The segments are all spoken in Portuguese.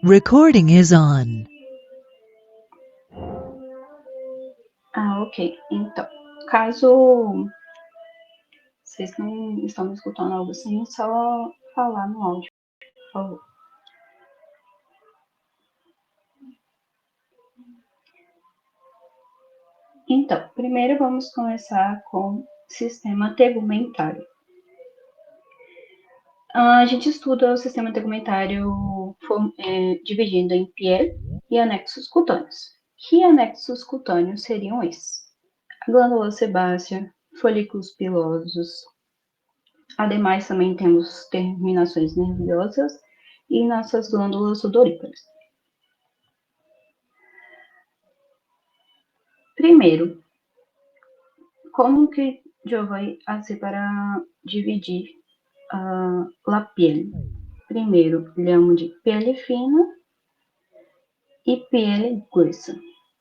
Recording is on. Ok. Então, caso vocês não estão me escutando algo assim, só falar no áudio, por favor. Então, primeiro vamos começar com sistema tegumentário. A gente estuda o sistema tegumentário dividindo em piel e anexos cutâneos. Que anexos cutâneos seriam esses? A glândula sebácea, folículos pilosos. Ademais, também temos terminações nervosas e nossas glândulas sudoríparas. Primeiro, como que eu vou fazer para dividir a pele? Primeiro, lhamo de pele fina e pele gruesa.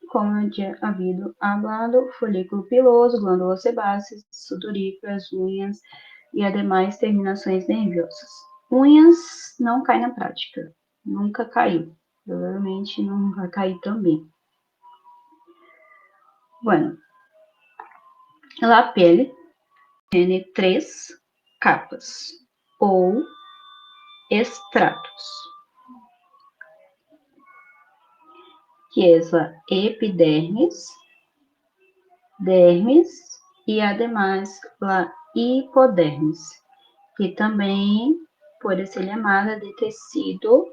Como eu tinha havido hablado, folículo piloso, glândulas sebáceas, sudoríparas, unhas e ademais terminações nervosas. Unhas não cai na prática, nunca caiu, provavelmente não vai cair também. Bueno, a pele tem 3 capas ou estratos, que é a epidermis, dermis e ademais a hipodermis, que também pode ser chamada de tecido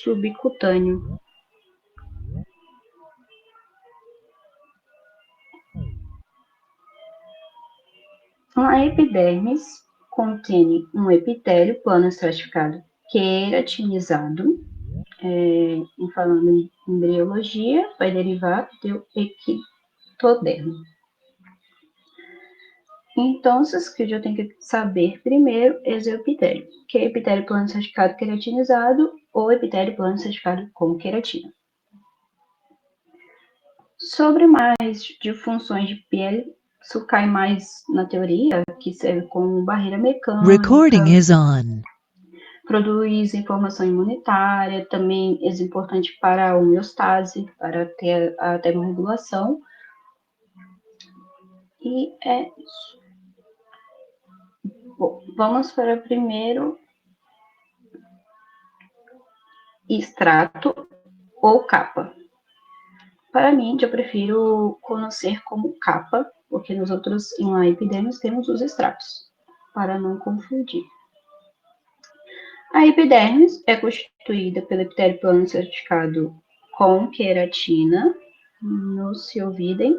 subcutâneo. A epidermis contém um epitélio plano estratificado queratinizado. Falando em embriologia, vai derivar do ectodermo. Então, o que eu tenho que saber primeiro é o epitélio, que é epitélio plano estratificado queratinizado ou epitélio plano estratificado com queratina. Sobre mais de funções de pele, isso cai mais na teoria, que serve como barreira mecânica. Recording is on. Produz informação imunitária, também é importante para a homeostase, para ter a termorregulação. E é isso. Bom, vamos para o primeiro extrato ou capa. Para mim, eu prefiro conhecer como capa, porque nos outros, em uma epidermis, temos os extratos, para não confundir. A epidermis é constituída pelo epitélio plano certificado com queratina, não se ouvidem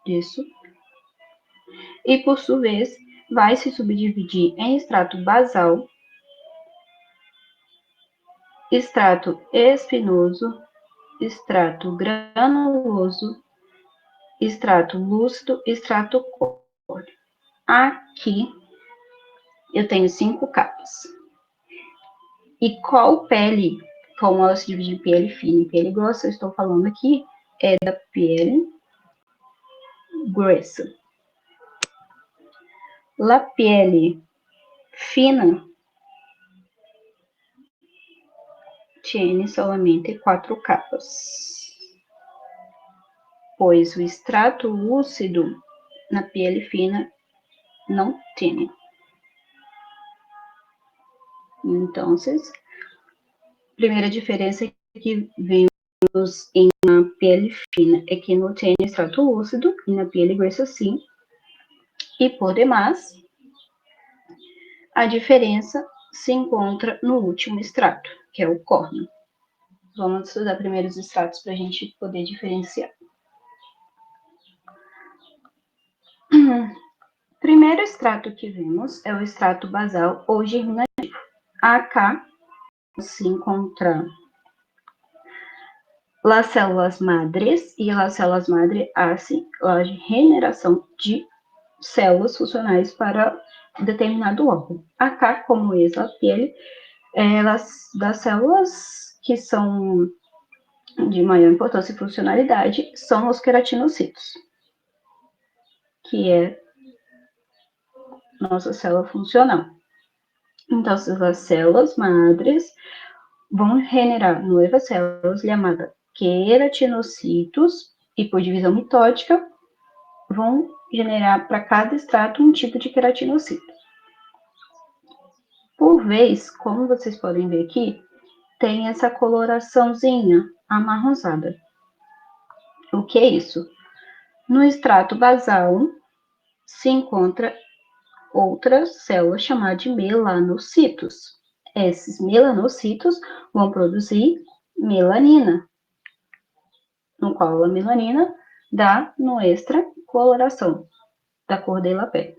disso, e por sua vez vai se subdividir em extrato basal, extrato espinoso, extrato granuloso, extrato lúcido, extrato córneo. Aqui eu tenho 5 capas. E qual pele, como ela se divide em pele fina e pele grossa, eu estou falando aqui, é da pele gruesa. La pele fina tiene solamente 4 capas, pois o extrato lúcido na pele fina não tem. Então, a primeira diferença que vemos em uma pele fina é que não tem extrato lúcido e na pele gruesa sim. E por demais, a diferença se encontra no último extrato, que é o córneo. Vamos estudar primeiro os extratos para a gente poder diferenciar. Primeiro extrato que vemos é o extrato basal ou germinativo. Acá se encontra as células madres e as células madres hacen a regeneração de células funcionais para determinado órgão. Acá, como é a pele, elas das células que são de maior importância e funcionalidade são os queratinocitos, que é nossa célula funcional. Então, as células madres vão generar novas células chamadas queratinocitos e, por divisão mitótica, vão generar para cada extrato um tipo de queratinocito. Por vez, como vocês podem ver aqui, tem essa coloraçãozinha amarronzada. O que é isso? No extrato basal se encontra outra célula chamada de melanocitos. Esses melanocitos vão produzir melanina, no qual a melanina dá nuestra coloração da cor da pele.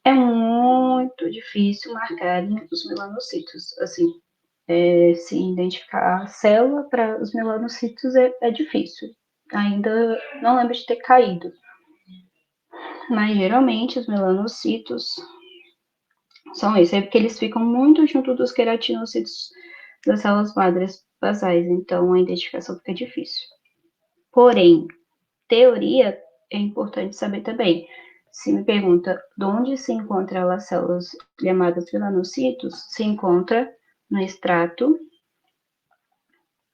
É muito difícil marcar os melanocitos, assim, se identificar a célula para os melanocitos é difícil. Ainda não lembro de ter caído. Mas geralmente os melanocitos são esses, é porque eles ficam muito junto dos queratinocitos das células madres basais, então a identificação fica difícil. Porém, teoria é importante saber também. Se me pergunta de onde se encontram as células chamadas melanocitos, se encontra no extrato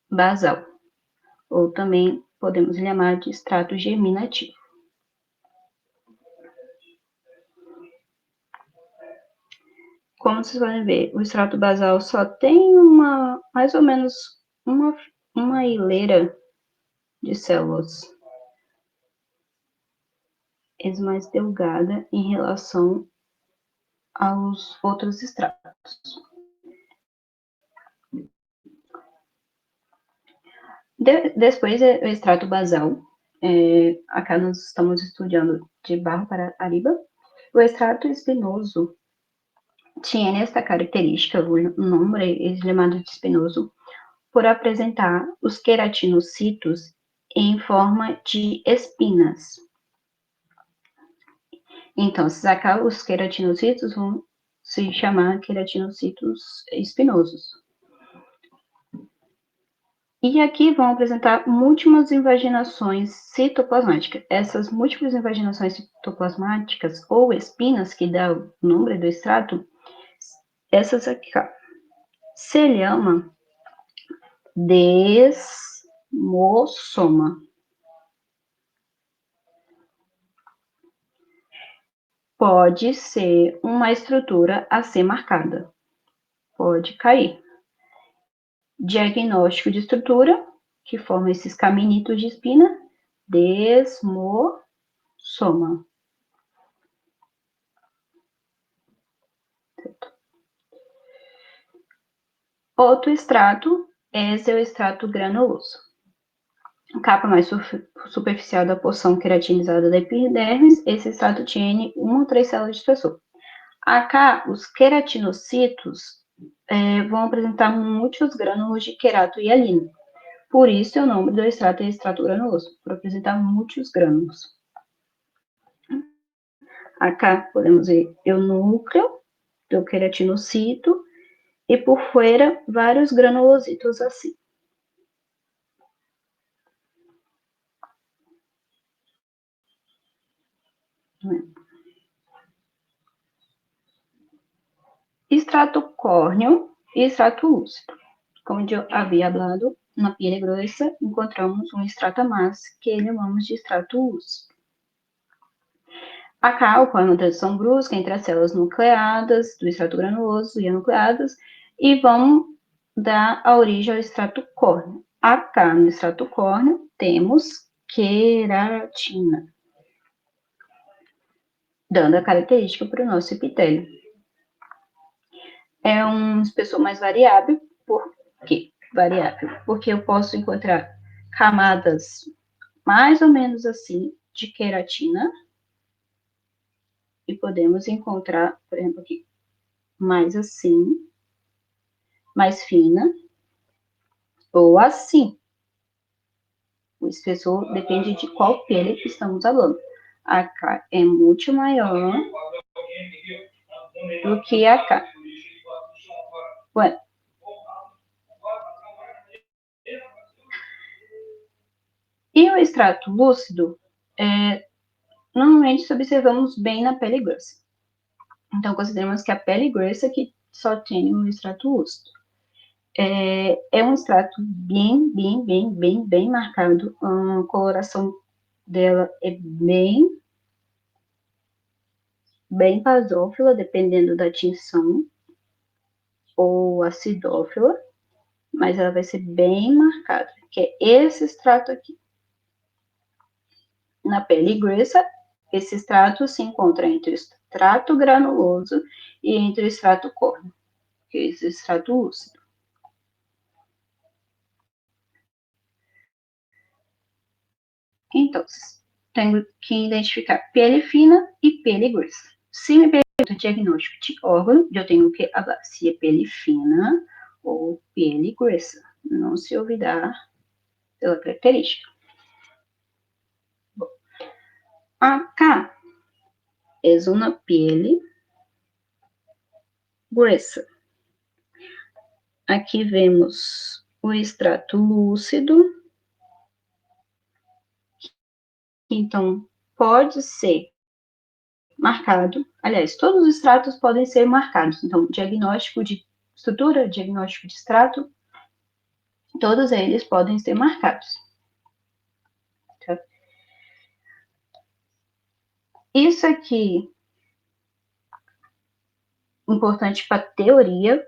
basal, ou também podemos chamar de extrato germinativo. Como vocês podem ver, o extrato basal só tem mais ou menos uma hileira de células. É mais delgada em relação aos outros extratos. Depois, o extrato basal. Acá nós estamos estudando de Barro para Ariba. O extrato espinoso tinha esta característica, o nome é chamado de espinoso, por apresentar os queratinocitos em forma de espinas. Então, acá os queratinocitos vão se chamar queratinocitos espinosos. E aqui vão apresentar múltiplas invaginações citoplasmáticas. Essas múltiplas invaginações citoplasmáticas, ou espinas, que dá o nome do extrato, essas aqui, ó, se chama desmossoma. Pode ser uma estrutura a ser marcada. Pode cair. Diagnóstico de estrutura, que forma esses caminitos de espina, desmossoma. Outro extrato, esse é o extrato granuloso. A capa mais superficial da porção queratinizada da epidermis, esse extrato tinha uma ou três células de espessor. Acá, os queratinocitos vão apresentar muitos grânulos de querato e hialina. Por isso, o nome do extrato é extrato granuloso, por apresentar muitos grânulos. Acá podemos ver o núcleo do queratinocito e por fora vários granulocitos assim. Extrato córneo e extrato lúcido. Como eu havia falado, na pele grossa encontramos um extrato a mais, que chamamos de extrato lúcido. Acá ocorre uma transição brusca entre as células nucleadas, do extrato granuloso e anucleadas, e vão dar a origem ao extrato córneo. Acá no extrato córneo temos queratina, dando a característica para o nosso epitélio. É um espessor mais variável, por quê? Variável, porque eu posso encontrar camadas mais ou menos assim de queratina, e podemos encontrar, por exemplo, aqui, mais assim, mais fina, ou assim. O espessor depende de qual pele que estamos falando. Acá é muito maior do que acá. Bueno. E o extrato lúcido, normalmente observamos bem na pele grossa. Então, consideramos que a pele gruesa que só tem um extrato lúcido. É um extrato bem marcado. A coloração dela é bem basófila, dependendo da tinção, ou acidófila, mas ela vai ser bem marcada, que é esse extrato aqui. Na pele gruesa, esse extrato se encontra entre o extrato granuloso e entre o extrato córneo, que é esse extrato lúcido. Então, tenho que identificar pele fina e pele gruesa. Se me pergunta diagnóstico de órgão, eu tenho que falar se é pele fina ou pele gruesa. Não se olvidar pela característica. Bom, acá é uma pele gruesa. Aqui vemos o extrato lúcido. Então, pode ser marcado. Aliás, todos os extratos podem ser marcados. Então, diagnóstico de estrutura, diagnóstico de extrato, todos eles podem ser marcados. Tá? Isso aqui é importante para teoria,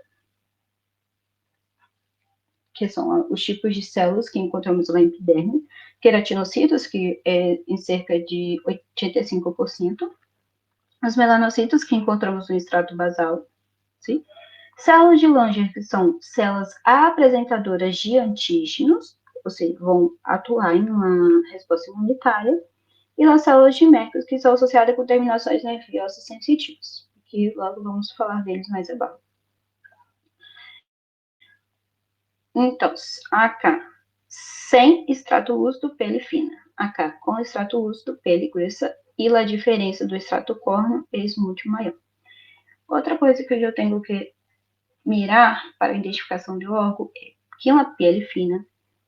que são os tipos de células que encontramos na epiderme, queratinocitos, que é em cerca de 85%, os melanocitos, que encontramos no extrato basal, sim? Células de Langer, que são células apresentadoras de antígenos, ou seja, vão atuar em uma resposta imunitária, e as células de Merkel, que são associadas com terminações nervosas sensitivas, que logo vamos falar deles mais abaixo. Então, AK sem extrato lúcido, pele fina. AK com extrato lúcido, pele gruesa, e a diferença do extrato córneo é muito maior. Outra coisa que eu tenho que mirar para a identificação de órgão é que uma pele fina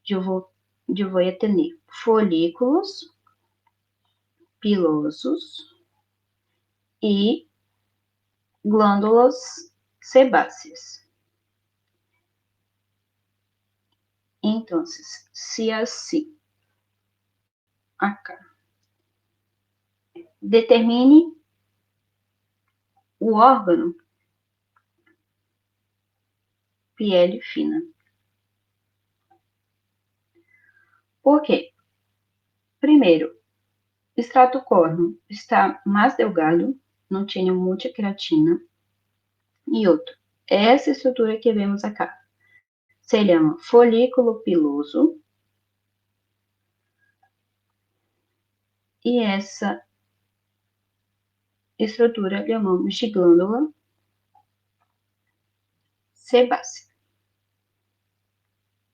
eu vou ter folículos pilosos e glândulas sebáceas. Então, se assim, acá, determine o órgão pele fina. Por quê? Primeiro, extrato córneo está mais delgado, não tinha muita queratina. E outro, essa estrutura que vemos acá se chama folículo piloso. E essa estrutura chamamos de glândula sebácea.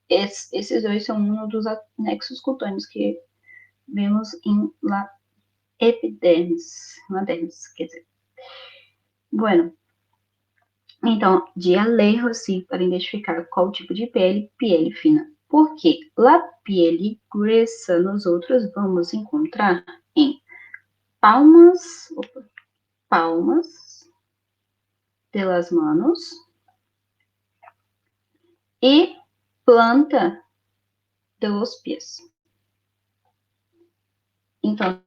Esses dois são um dos anexos cutâneos que vemos em la epidermis, quer dizer. Bueno, então, de alerro-se para identificar qual tipo de pele fina. Porque la pele gruesa nós outros vamos encontrar em palmas de las manos e planta de los pies. Então,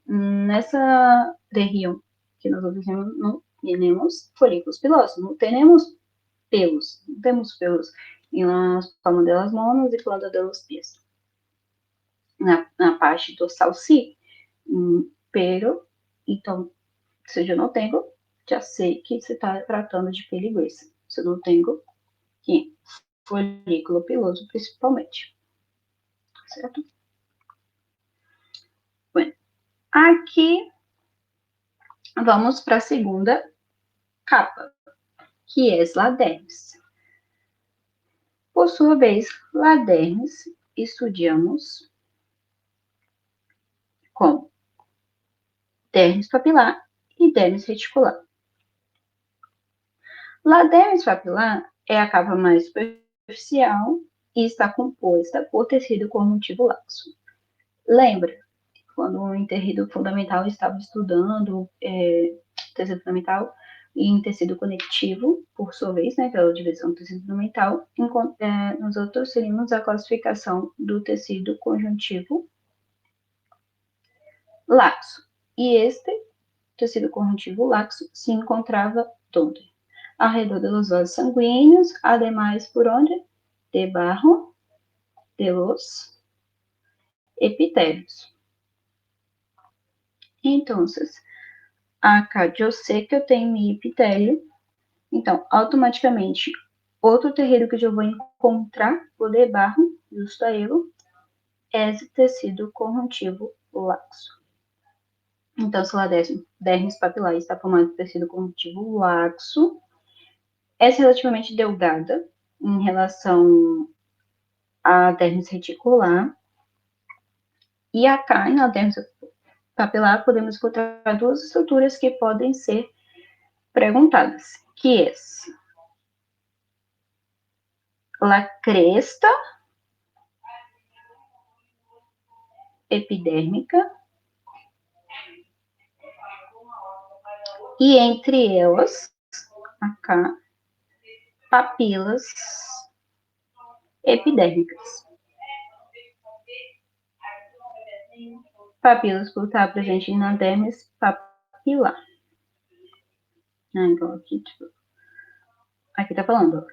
nessa região que nós observamos, não temos folículos pilosos, não temos pelos em las palmas das mãos e planta dos pés. Na parte dorsal, sim, pero, então, se eu não tenho, já sei que você está tratando de pele gruesa. Se eu não tenho, que folículo piloso, principalmente. Certo? Bom, aqui vamos para a segunda capa, que é a dermis. Por sua vez, a dermis estudamos como dermis papilar e dermis reticular. A dermis papilar é a capa mais superficial e está composta por tecido conjuntivo laxo. Lembra, quando o interríduo fundamental estava estudando tecido fundamental, e em tecido conectivo, por sua vez, né, pela divisão do tecido fundamental. Nós outros teríamos a classificação do tecido conjuntivo laxo. E este tecido conjuntivo laxo se encontrava onde? Ao redor dos vasos sanguíneos, ademais por onde? Debaixo de los epitelios. Então, acá eu sei que eu tenho meu epitélio, então, automaticamente, outro terreiro que eu vou encontrar por debaixo, justo a ele, é esse tecido conjuntivo laxo. Então, se lá dermis papilar está formado por tecido conjuntivo laxo, é relativamente delgada em relação à dermis reticular, e acá, na dermis papilar, podemos encontrar duas estruturas que podem ser perguntadas, que é a cresta epidérmica e entre elas, acá, papilas epidérmicas. Papilas por estar presente na dermis papilar. Então, aqui tá falando,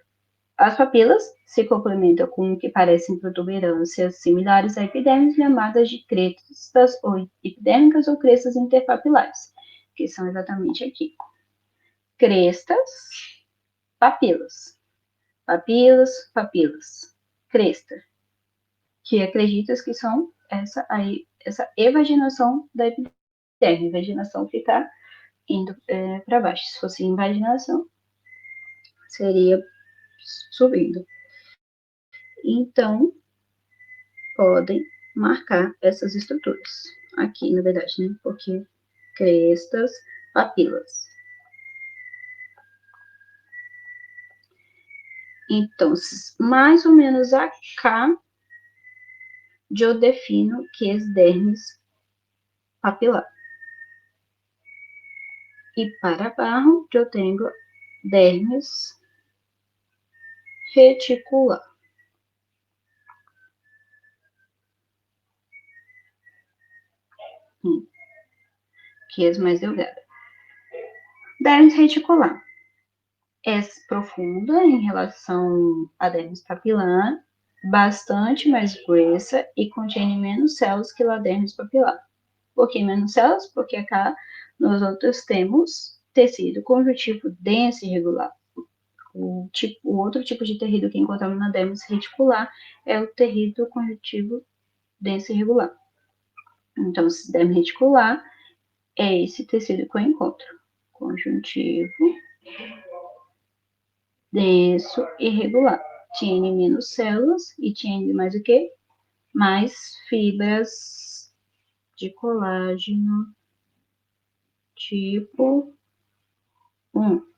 as papilas se complementam com o que parecem protuberâncias similares a epidermes, chamadas de crestas ou epidérmicas ou crestas interpapilares, que são exatamente aqui. Crestas, papilas. Papilas, papilas. Cresta, que acreditas que são essa evaginação da epiderme. A invaginação ficar indo para baixo. Se fosse invaginação, seria subindo. Então, podem marcar essas estruturas. Aqui, na verdade, né? Porque crestas, papilas. Então, mais ou menos acá, eu defino que é dermis papilar. E para baixo, eu tenho dermis reticular. Que é mais delgada. Dermis reticular é profunda em relação à dermis papilar, bastante mais gruesa e contém menos células que a dermis papilar. Por que menos células? Porque acá nós outros temos tecido conjuntivo denso e irregular. O outro tipo de tecido que encontramos na dermis reticular é o tecido conjuntivo denso e irregular. Então, esse dermis reticular é esse tecido que eu encontro. Conjuntivo denso e irregular. Tinha menos células e tinha mais o quê? Mais fibras de colágeno tipo 1.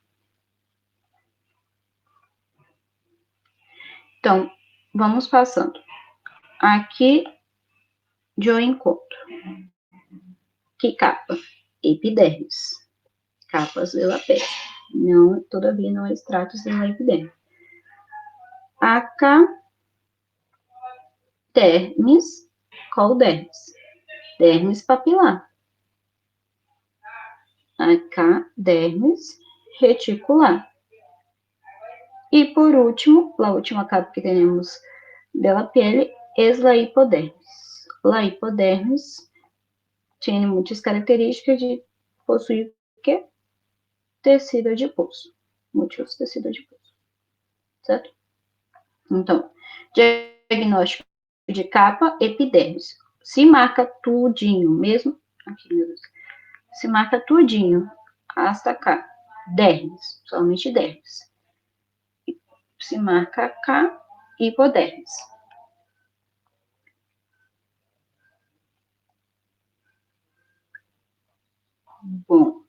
Então, vamos passando. Aqui eu encontro que capa? Epidermis. Capas de la pele. Não, todavia, não é estratos de la epidermis. Acá, dermis, qual dermis? Dermis papilar. Acá, dermis reticular. E por último, a última capa que temos da pele é a hipodermis. A hipodermis tem muitas características de possuir o quê? Tecido adiposo. Muitos tecido adiposo. Certo? Então, diagnóstico de capa, epidermis. Se marca tudinho, mesmo aqui, meu Deus. Se marca tudinho, hasta cá. Dermis, somente dermis. Se marca cá, hipodermis. Bom,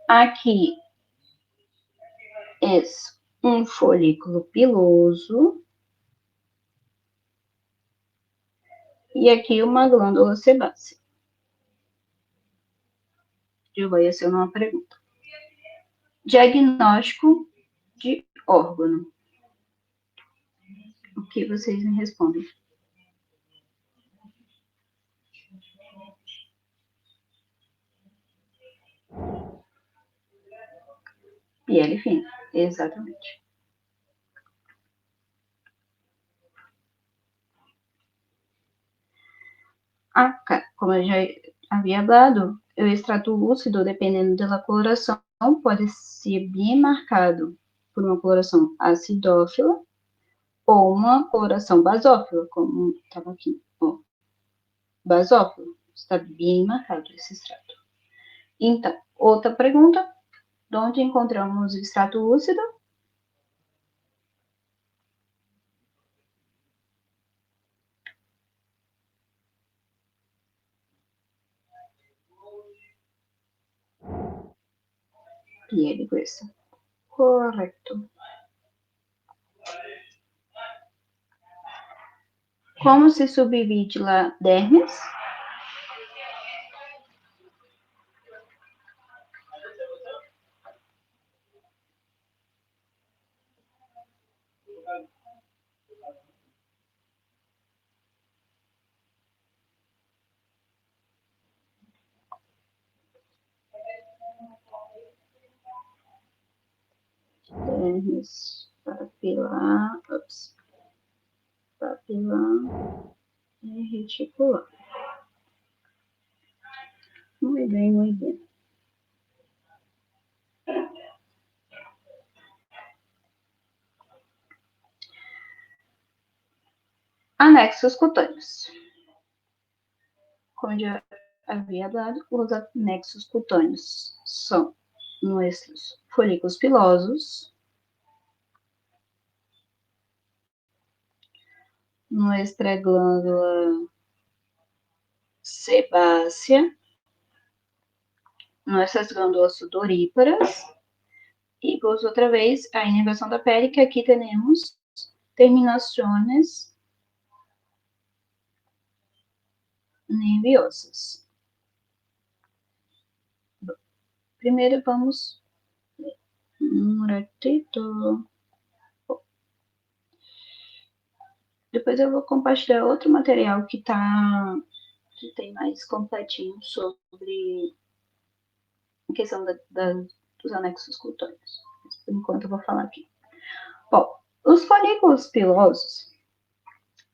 aqui é um folículo piloso e aqui uma glândula sebácea. Eu vou ser uma pergunta. Diagnóstico de órgão. O que vocês me respondem? Pele fina, exatamente. Acá, como eu já havia hablado, o extrato lúcido, dependendo da coloração, pode ser bem marcado por uma coloração acidófila ou uma coloração basófila, como estava aqui. Ó, basófilo, está bem marcado esse extrato. Então, outra pergunta, de onde encontramos o extrato lúcido? Pele gruesa. Correto. Como se subdivide la dermis? Dermis papilar, papilar e reticular. Muito bem, muito bem. Anexos cutâneos. Como já havia dado, os anexos cutâneos são nossos folículos pilosos, nuestra glândula sebácea, nossas glândulas sudoríparas, e por outra vez a inervação da pele, que aqui temos terminações nerviosas. Primeiro vamos um ratito. Depois eu vou compartilhar outro material que tem mais completinho sobre a questão dos anexos cutâneos. Mas, por enquanto eu vou falar aqui. Bom, os folículos pilosos,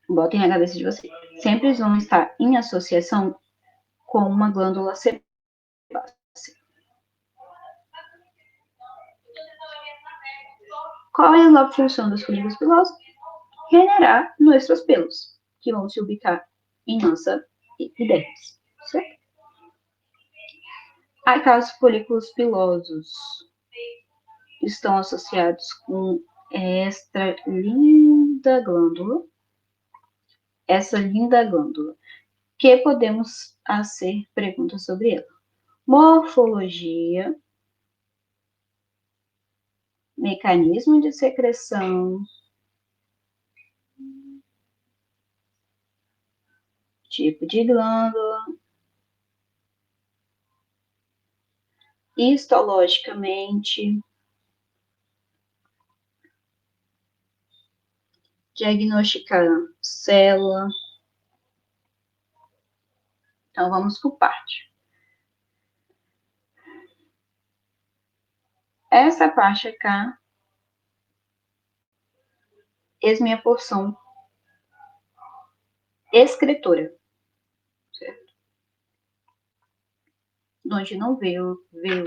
botem na cabeça de vocês, sempre vão estar em associação com uma glândula sebácea. Qual é a função dos folículos pilosos? Generar nossos pelos, que vão se ubicar em nossa epidermis, certo? Aqueles folículos pilosos estão associados com esta linda glândula, que podemos fazer perguntas sobre ela. Morfologia, mecanismo de secreção, tipo de glândula, histologicamente, diagnosticar célula. Então, vamos por parte. Essa parte aqui é minha porção escritora, certo? Onde não veio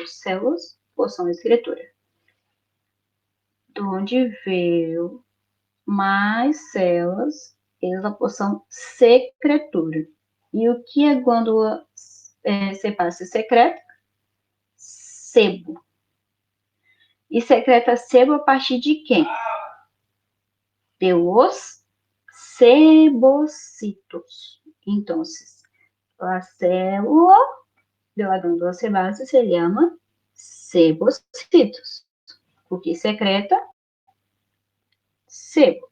células, porção escritora. Onde veio mais células, é a porção secretora. E o que a glândula sebácea secreta? Sebo. E secreta sebo a partir de quem? De los sebocitos. Então, a célula da glândula sebácea se chama sebocitos, porque secreta sebo.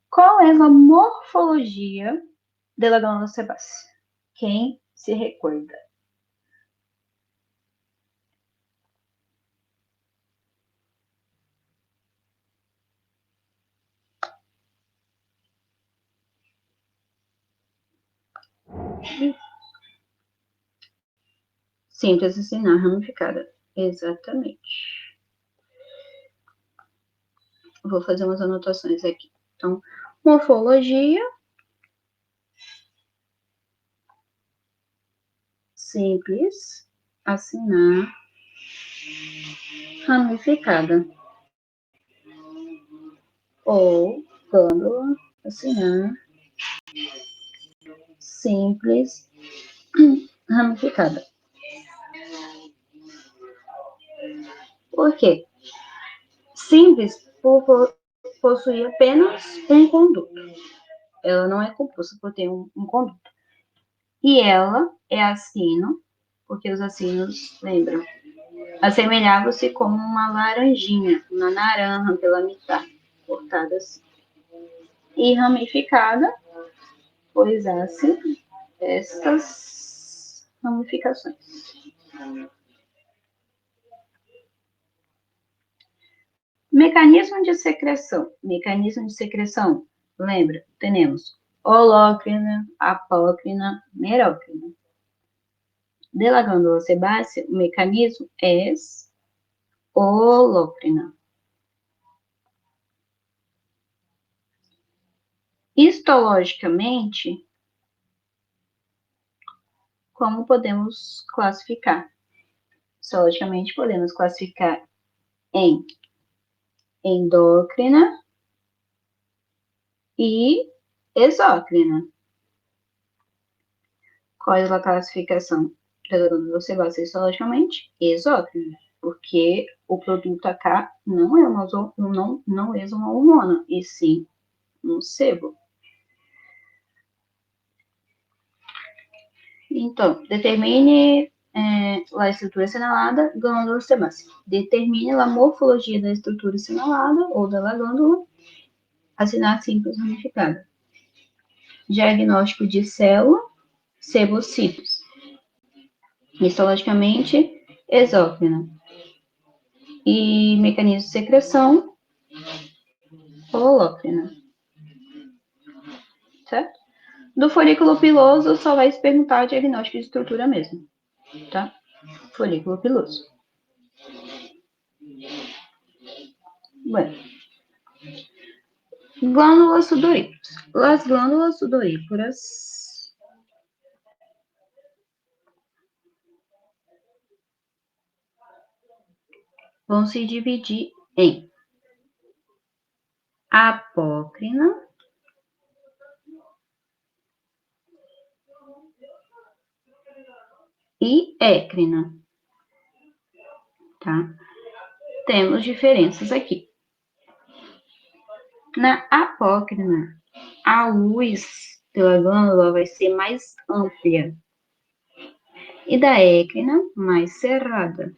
Qual é a morfologia da glândula sebácea? Quem se recorda? Simples assim, não, ramificada. Exatamente. Vou fazer umas anotações aqui. Então, morfologia. Simples. Assinar. Ramificada. Ou glândula. Assinar. Simples. Ramificada. Por quê? Simples possui apenas um conduto. Ela não é composta por ter um conduto. E ela é assino, porque os assinos, lembram, assemelhavam-se como uma laranjinha, uma naranja pela metade, cortada assim. E ramificada, pois assim, estas ramificações. Mecanismo de secreção. Mecanismo de secreção, lembra, temos holócrina, apócrina, merócrina. De la glândula sebácea, o mecanismo é holócrina. Histologicamente, como podemos classificar? Histologicamente, podemos classificar em endócrina e exócrina. Qual é a classificação da glândula sebácea histologicamente? Exócrina, porque o produto AK não é uma hormona, e sim um sebo. Então, determine a estrutura assinalada, glândula sebácea. Determine a morfologia da estrutura assinalada ou da glândula, assinar simples ramificada. Diagnóstico de célula, sebocitos. Histologicamente, exócrina. E mecanismo de secreção, holócrina. Certo? Do folículo piloso, só vai se perguntar diagnóstico de estrutura mesmo. Tá? Folículo piloso. Bueno. Glândulas sudoríparas. As glândulas sudoríparas vão se dividir em apócrina e écrina. Tá? Temos diferenças aqui. Na apócrina, a luz pela glândula vai ser mais ampla e da écrina mais cerrada.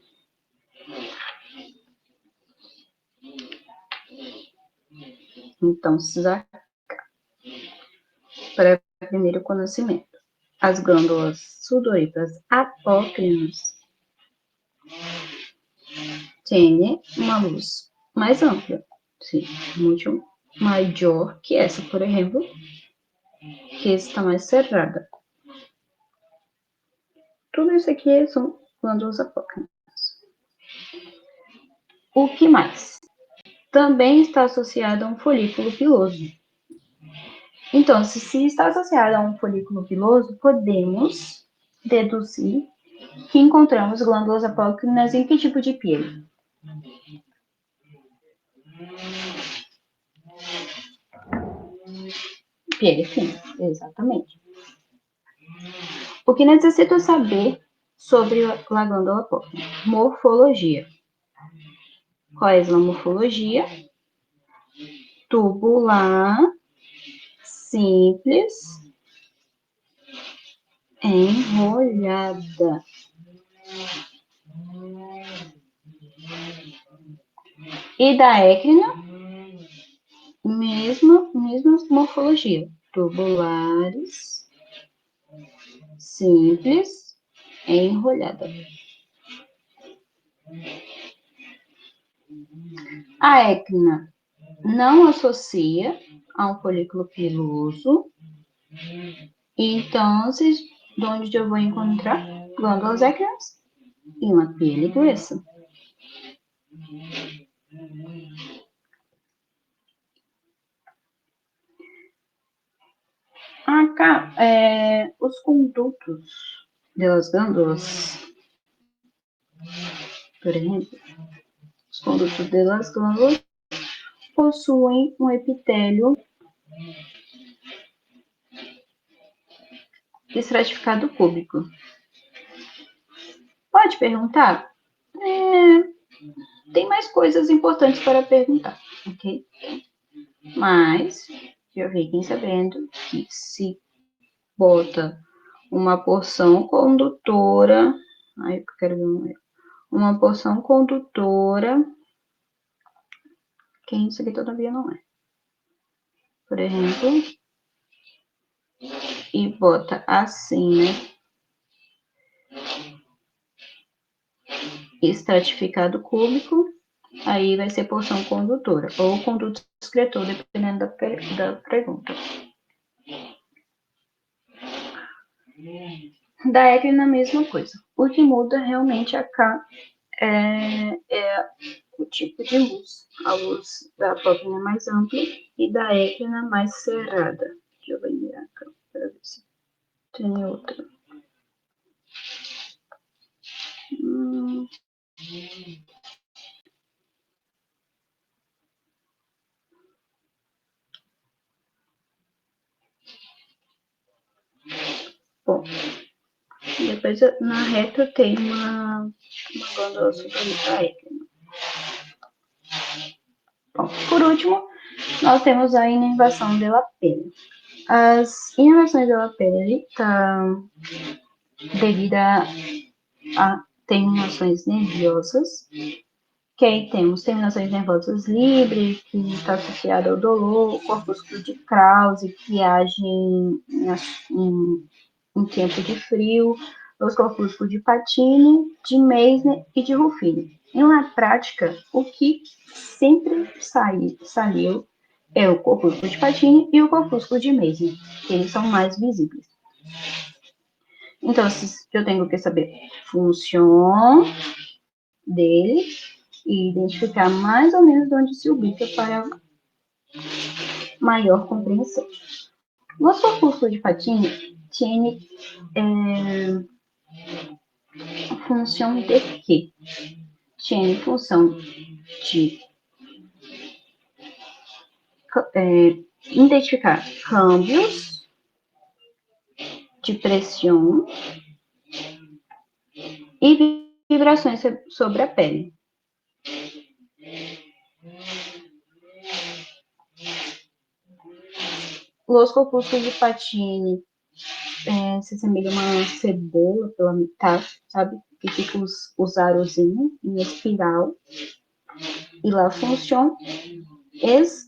Então, para primeiro conhecimento, as glândulas sudoríparas apócrinas têm uma luz mais ampla, sim, muito maior que essa, por exemplo, que está mais cerrada. Tudo isso aqui são glândulas apócrinas. O que mais? Também está associado a um folículo piloso. Então, se está associado a um folículo piloso, podemos deduzir que encontramos glândulas apócrinas em que tipo de pele? Pele fina, exatamente. O que necessito saber sobre a glândula apócrina? Morfologia. Qual é a morfologia? Tubular, simples, enrolhada. E da écrina, mesma morfologia. Tubulares, simples, enrolhada. A écrina não associa a um folículo piloso, então onde eu vou encontrar glândulas écrinas e uma pele gruesa. Acá, os condutos das glândulas, por exemplo, os condutos das glândulas possuem um epitélio estratificado cúbico. Pode perguntar? Tem mais coisas importantes para perguntar, ok? Mas já fiquem sabendo que se bota uma porção condutora, aí eu quero ver uma porção condutora, que isso aqui todavia não é. Por exemplo, e bota assim, né? Estratificado cúbico, aí vai ser porção condutora, ou conduto excretor, dependendo da pergunta. Da écrina, a mesma coisa. O que muda realmente acá é o tipo de luz. A luz da própria é mais ampla e da écrina mais cerrada. Deixa eu ver acá para ver se tem outra. Bom, depois na reta tem uma glândula suprarrenal écrina. Bom, por último, nós temos a inervação da pele. As inervações da pele estão devido a terminações nervosas, que aí temos terminações nervosas livres, que está associada ao dolor, corpúsculo de Krause, que age em tempo de frio, os corpúsculos de Pacini, de Meissner e de Ruffini. Na prática, o que sempre saiu é o corpúsculo de Pacini e o corpúsculo de Meissner, que eles são mais visíveis. Então, eu tenho que saber função dele e identificar mais ou menos onde se ubica para maior compreensão. Os corpúsculos de Pacini têm função de quê? Tem função de identificar câmbios de pressão e vibrações sobre a pele. Os corpúsculos de Pacini se assemelham a uma cebola pela metade, sabe? Que fica os arozinhos em espiral. E lá funciona essa.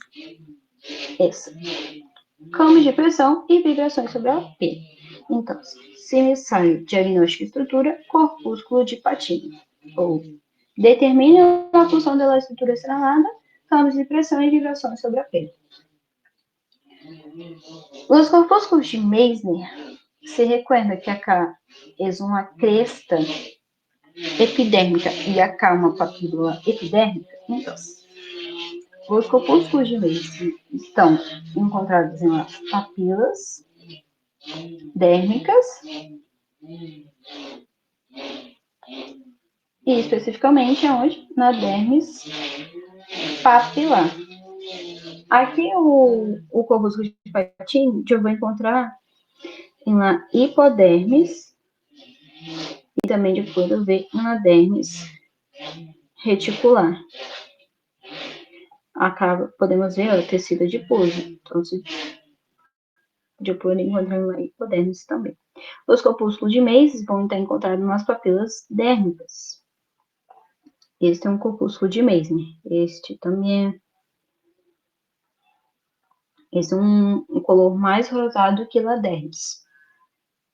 Câmbios de pressão e vibrações sobre a pele. Então, se me sai diagnóstico e estrutura, corpúsculo de Pacini. Ou determina a função da estrutura estrelada, câmbios de pressão e vibrações sobre a pele. Os corpúsculos de Meissner se recuerda que acá é uma cresta epidérmica e acá uma papílula epidérmica. Então, os corpúsculos de Meissner estão encontrados em papilas dérmicas e especificamente aonde? Na dermis papilar. Aqui o corpúsculo de Pacini eu vou encontrar na hipodermis e também depois eu ver na dermis reticular. Acaba, podemos ver o tecido adiposo. Então, depois encontramos na hipodermis também. Os corpúsculos de Meissner vão estar encontrados nas papilas dérmicas. Este é um corpúsculo de Meissner. Este também esse é um color mais rosado que a dermis.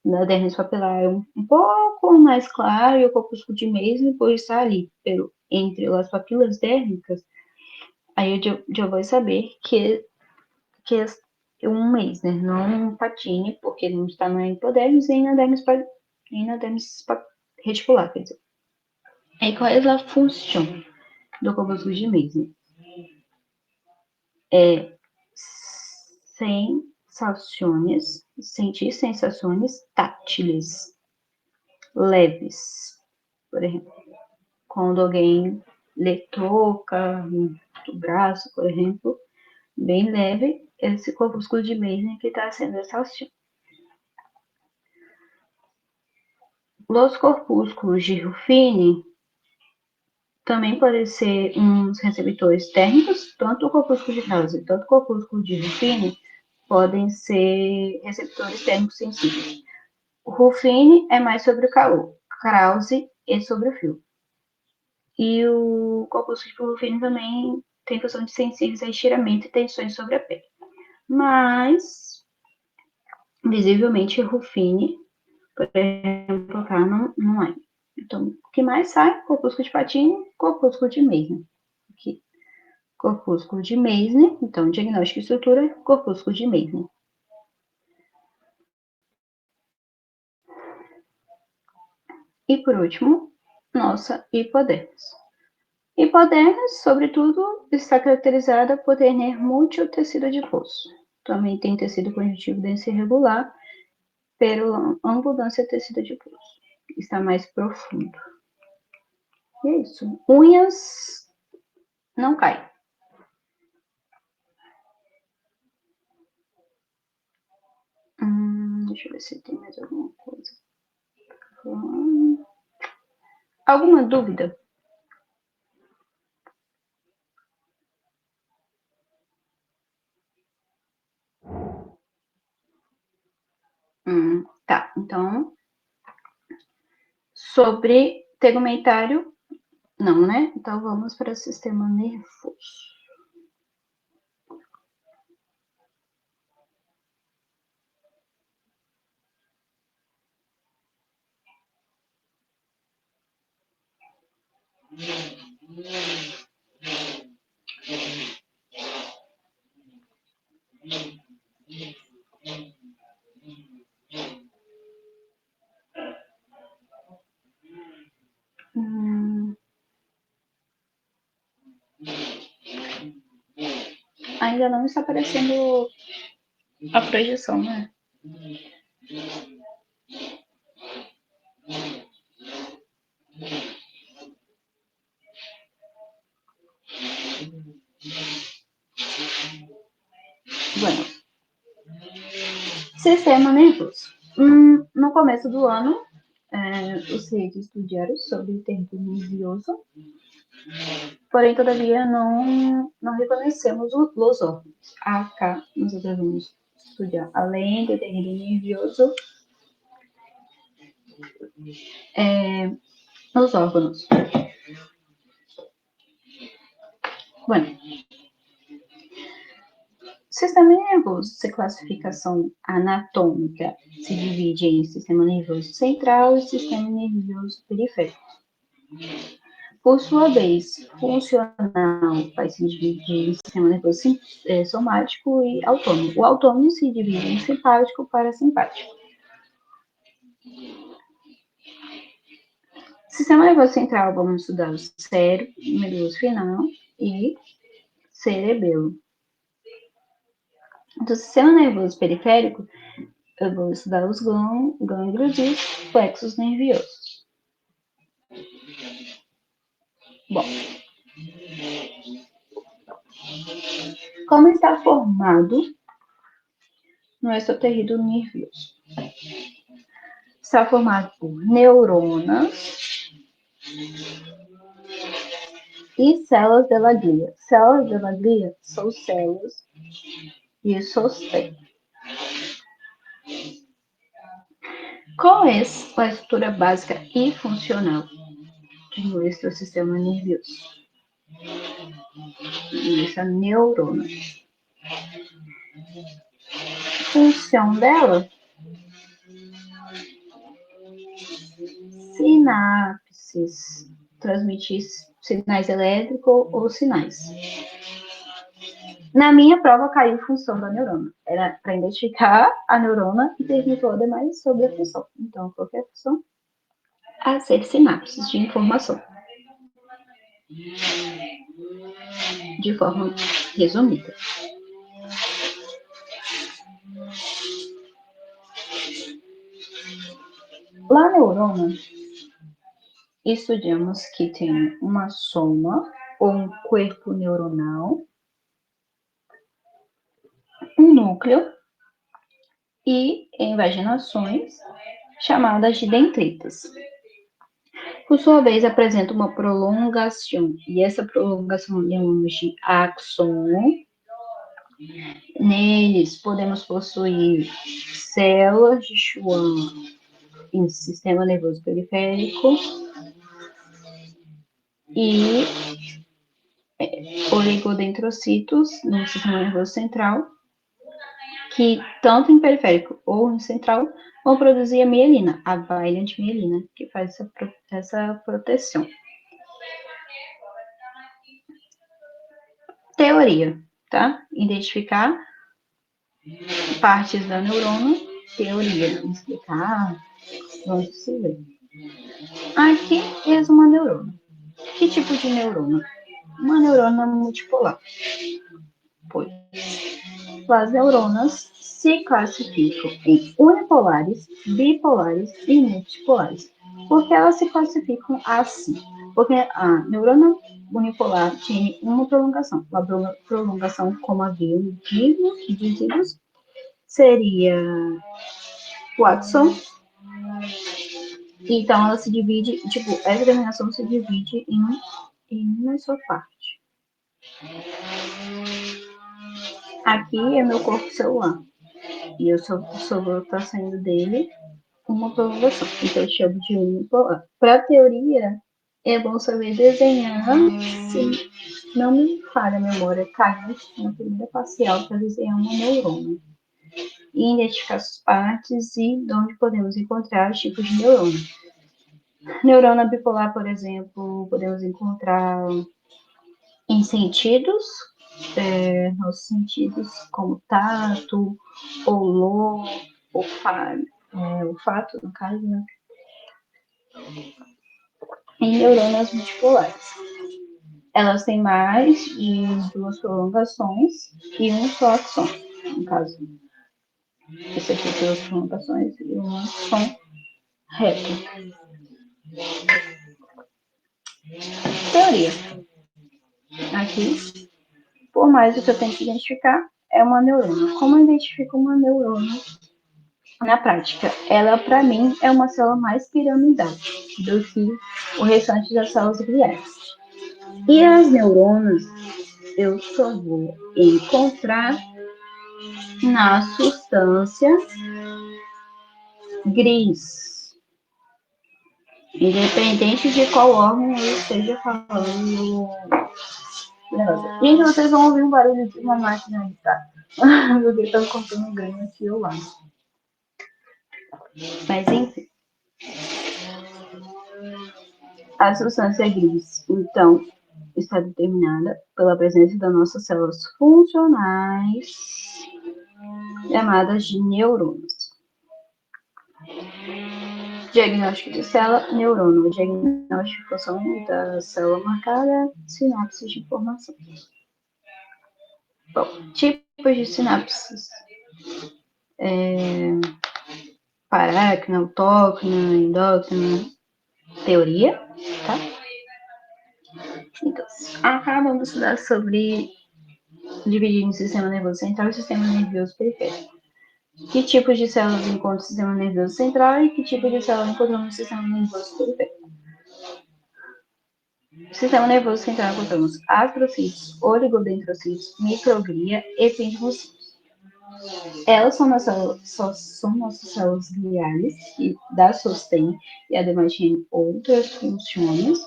Na dermis papilar é um pouco mais claro e o corpúsculo de Meissner por estar ali entre as papilas dérmicas, aí eu já vou saber que um mês, né? Não patine, porque não está na hipodermis e inadermis reticular, quer dizer. Aí qual é a função do corpúsculo de Meissner? É sentir sensações tátiles, leves. Por exemplo, quando alguém lhe toca no braço, por exemplo, bem leve, esse corpúsculo de Meissner que está sendo exaustivo. Os corpúsculos de Ruffini também podem ser uns receptores térmicos, tanto o corpúsculo de Krause quanto o corpúsculo de Ruffini podem ser receptores térmicos sensíveis. O Ruffini é mais sobre o calor, Krause é sobre o frio. E o corpúsculo de Ruffini também tem questão de sensíveis a estiramento e tensões sobre a pele. Mas, visivelmente, Ruffini, por exemplo, cá não é. Então, o que mais sai? Corpúsculo de Patini, corpúsculo de Meissner. Aqui. Corpúsculo de Meissner, então, diagnóstico e estrutura, corpúsculo de Meissner. E, por último, nossa hipodermis. Hipodermis, sobretudo, está caracterizada por ter múltiplo tecido adiposo. Também tem tecido conjuntivo denso irregular, pela abundância de tecido adiposo. Está mais profundo. E é isso. Unhas não caem. Deixa eu ver se tem mais alguma coisa. Alguma dúvida? Tá, então, sobre tegumentário, não, né? Então, vamos para o sistema nervoso. Ainda não está aparecendo a projeção, né? Bueno, sistema nervoso. No começo do ano, os cientistas estudaram sobre o território nervioso, porém, todavia, não reconhecemos os órgãos. Acá, nós vamos estudar, além do território nervioso, os órgãos. Bueno, sistema nervoso, se classificação anatômica, se divide em sistema nervoso central e sistema nervoso periférico. Por sua vez, funcional vai se dividir em sistema nervoso somático e autônomo. O autônomo se divide em simpático e parasimpático. Sistema nervoso central, vamos estudar o cérebro, medula final e cerebelo. Do sistema nervoso periférico, eu vou estudar os gânglios e os plexos nerviosos. Bom, como está formado nosso tecido nervoso? Está formado por neuronas e células de glia. Células de glia são células de sostém. Qual é a estrutura básica e funcional de nosso sistema nervoso? Essa neurona. Função dela? Sinapses, transmitir sinais elétricos ou sinais. Na minha prova caiu função da neurona. Era para identificar a neurona e perguntou demais sobre a função. Então, qualquer função a ser sinapses de informação. De forma resumida. Lá na neurona, estudamos que tem uma soma ou um corpo neuronal, um núcleo e invaginações chamadas de dendritas. Por sua vez, apresenta uma prolongação, e essa prolongação chamamos de axon. Neles podemos possuir células de Schwann em sistema nervoso periférico e oligodendrocitos no sistema nervoso central, que tanto em periférico ou em central vão produzir a mielina, a variant mielina, que faz essa proteção. Teoria, tá? Identificar partes da neurona, teoria, explicar, vamos se ver. Aqui é uma neurona. Que tipo de neurona? Uma neurona multipolar. Pois as neuronas se classificam em unipolares, bipolares e multipolares. Por que elas se classificam assim? Porque a neurona unipolar tem uma prolongação como havia dizidos, seria o axon. Então ela se divide, essa terminação se divide em uma só parte. Aqui é meu corpo celular. E eu só estou saindo dele uma prolongação. Então eu chamo de unipolar. Para a teoria, é bom saber desenhar, se não me falha a memória, caiu na primeira parcial para desenhar uma neurona. E identificar as partes e de onde podemos encontrar os tipos de neurona. Neurona bipolar, por exemplo, podemos encontrar em sentidos, nossos sentidos como tato, olor, olfato, no caso, né? Em neuronas multipolares. Elas têm mais de 2 prolongações e um só axon, no caso. Esse aqui tem 2 prolongações e um axon reto. Teoria. Aqui, por mais do que eu tenho que identificar, é uma neurona. Como eu identifico uma neurona na prática? Ela, para mim, é uma célula mais piramidal do que o restante das células gliais. E as neuronas eu só vou encontrar na substância gris, independente de qual órgão eu esteja falando. Gente, vocês vão ouvir um barulho de uma máquina aí, tá? Porque estão contando ganho aqui ao lado. Mas enfim. A substância gris, então, está determinada pela presença das nossas células funcionais, chamadas de neurônios. Diagnóstico de célula, neurônio. Diagnosticação da célula marcada, sinapses de informação. Bom, tipos de sinapses. Paráquina, autóctona, endócrina, teoria, tá? Então, vamos estudar sobre dividir o sistema nervoso central e sistema nervoso periférico. Que tipos de células encontram no sistema nervoso central e que tipo de célula encontramos no sistema nervoso periférico? No sistema nervoso central encontramos astrocitos, oligodendrocitos, microglia e epidemocítos. Elas são nossas células gliais que dá sustém e ademais têm outras funções.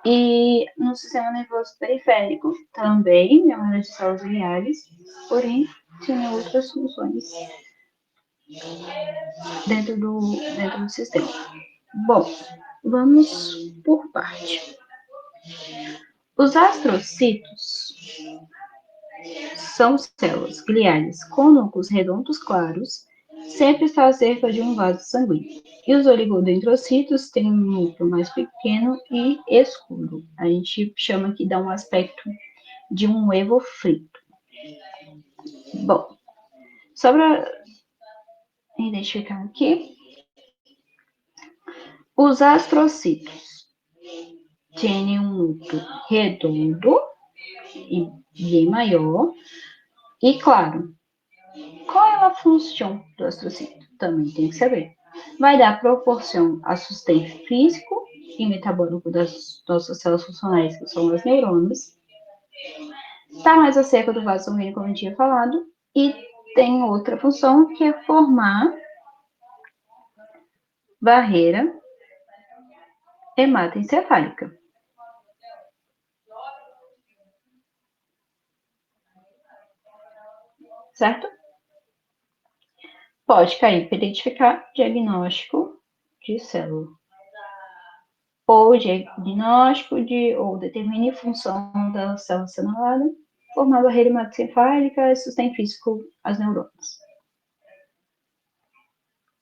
E no sistema nervoso periférico também é uma de células gliais, porém tem outras funções dentro do sistema. Bom, vamos por parte. Os astrocitos são células gliais com núcleos redondos claros, sempre está cerca de um vaso sanguíneo. E os oligodendrocitos têm um núcleo mais pequeno e escuro. A gente chama que dá um aspecto de um ovo frito. Bom, só para identificar aqui, os astrocitos têm um núcleo redondo e bem maior. E claro, qual é a função do astrocito? Também tem que saber. Vai dar proporção a sustento físico e metabólico das nossas células funcionais, que são as neurônios. Está mais acerca do vaso sanguíneo, como eu tinha falado. E tem outra função, que é formar barreira hematoencefálica. Certo? Pode cair para identificar diagnóstico de célula. Ou diagnóstico ou determine função da célula celular, formar barreira hematoencefálica e sustento físico às neurônios.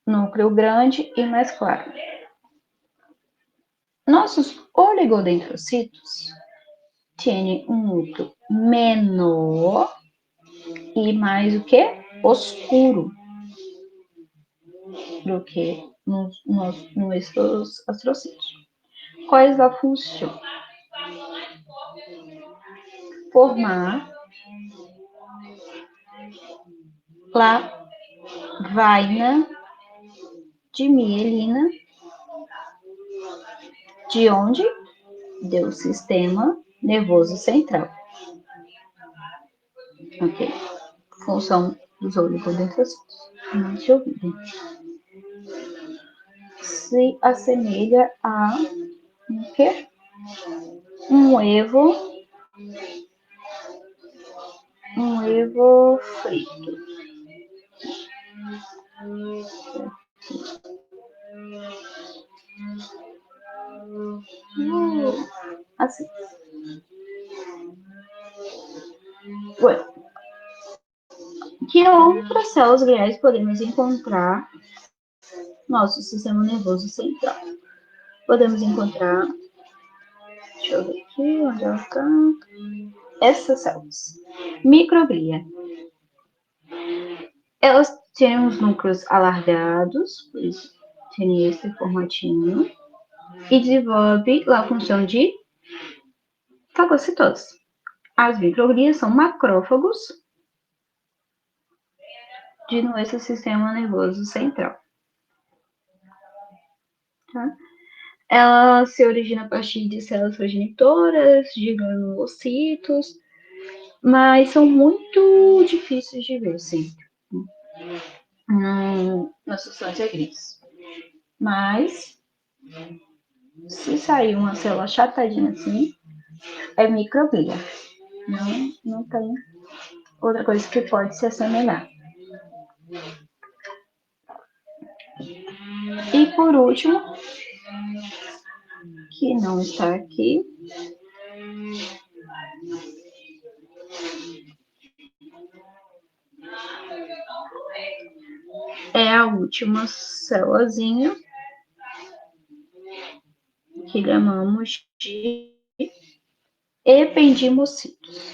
Núcleo grande e mais claro. Nossos oligodendrocitos têm um núcleo menor e mais o que? Oscuro do que nos astrocitos. Qual é a função? Formar vaina de mielina, de onde? Do sistema nervoso central. Ok. Função dos oligodendrocitos. Deixa eu ver. Se assemelha a o quê? Um ovo frito. Assim. Ué. Que outras células gliais podemos encontrar no nosso sistema nervoso central? Podemos encontrar, deixa eu ver aqui, onde ela está, essas células. Microglia. Elas têm os núcleos alargados, por isso tem esse formatinho, e desenvolve a função de fagocitose. As microglias são macrófagos de nosso sistema nervoso central. Tá? Ela se origina a partir de células progenitoras, de granulocitos, mas são muito difíceis de ver, sim, na substância gris. Mas, se sair uma célula achatadinha assim, é microglia. Não tem outra coisa que pode se assemelhar. E por último, que não está aqui, é a última célulazinha que chamamos de epidemocitos.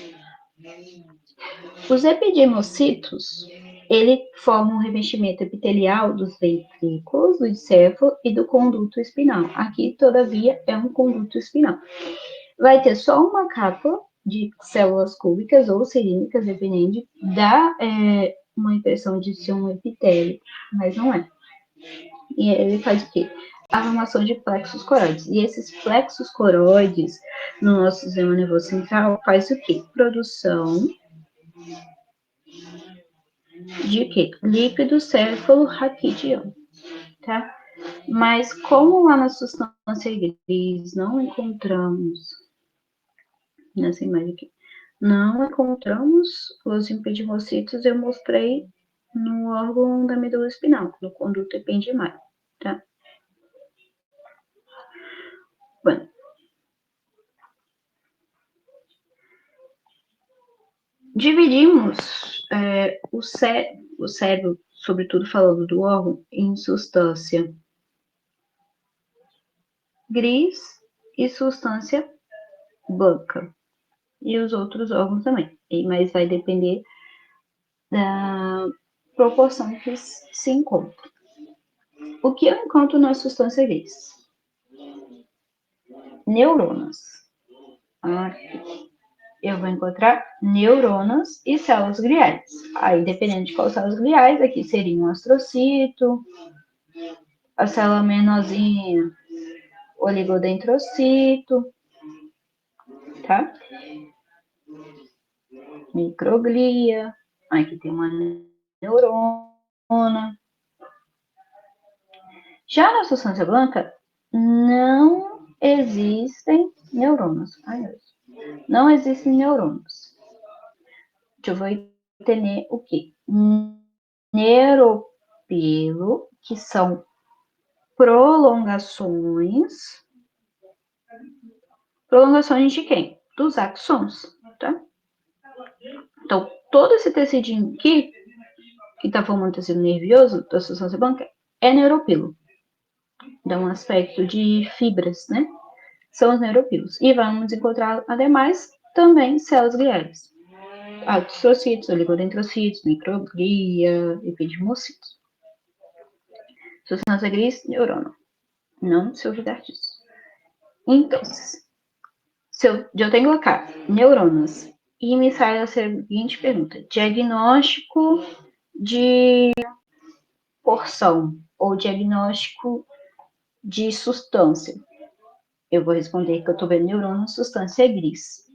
Os epidemocitos, ele formam um revestimento epitelial dos ventrículos, do encéfalo e do conduto espinal. Aqui, todavia, é um conduto espinal. Vai ter só uma capa de células cúbicas ou cilíndricas, dependendo, dá uma impressão de ser um epitélio, mas não é. E ele faz o quê? A formação de plexos coroides. E esses plexos coroides, no nosso sistema nervoso central, faz o quê? Produção de quê? Líquido céfalo-raquidiano, tá? Mas como lá na substância gris não encontramos, nessa imagem aqui, não encontramos os epidemocitos, eu mostrei no órgão da medula espinal, no conduto ependimário, tá? Bom, Dividimos o cérebro, sobretudo falando do órgão, em substância gris e substância branca. E os outros órgãos também. Mas vai depender da proporção que se encontra. O que eu encontro na substância gris? Neurônios. Aqui. Eu vou encontrar neurônios e células gliais. Aí, dependendo de qual células gliais, aqui seria um astrocito, a célula menorzinha, oligodendrocito, tá? Microglia, aqui tem uma neurona. Já na substância branca, não existem neurônios. Ai, Deus. Não existem neurônios. Eu vou entender o quê? Neuropilo, que são prolongações. Prolongações de quem? Dos axons, tá? Então, todo esse tecidinho aqui, que tá formando tecido nervioso da substância branca, é neuropilo. Dá um aspecto de fibras, né? São os neuropilos. E vamos encontrar, ademais, também células gliais. Astrocitos, oligodendrocitos, microglia, epidemocitos. Substância gris, neurônio. Não se olvidar disso. Então, se eu tenho colocar neurônios e me sai a seguinte pergunta: diagnóstico de porção ou diagnóstico de substância? Eu vou responder que eu estou vendo neurônio, substância gris.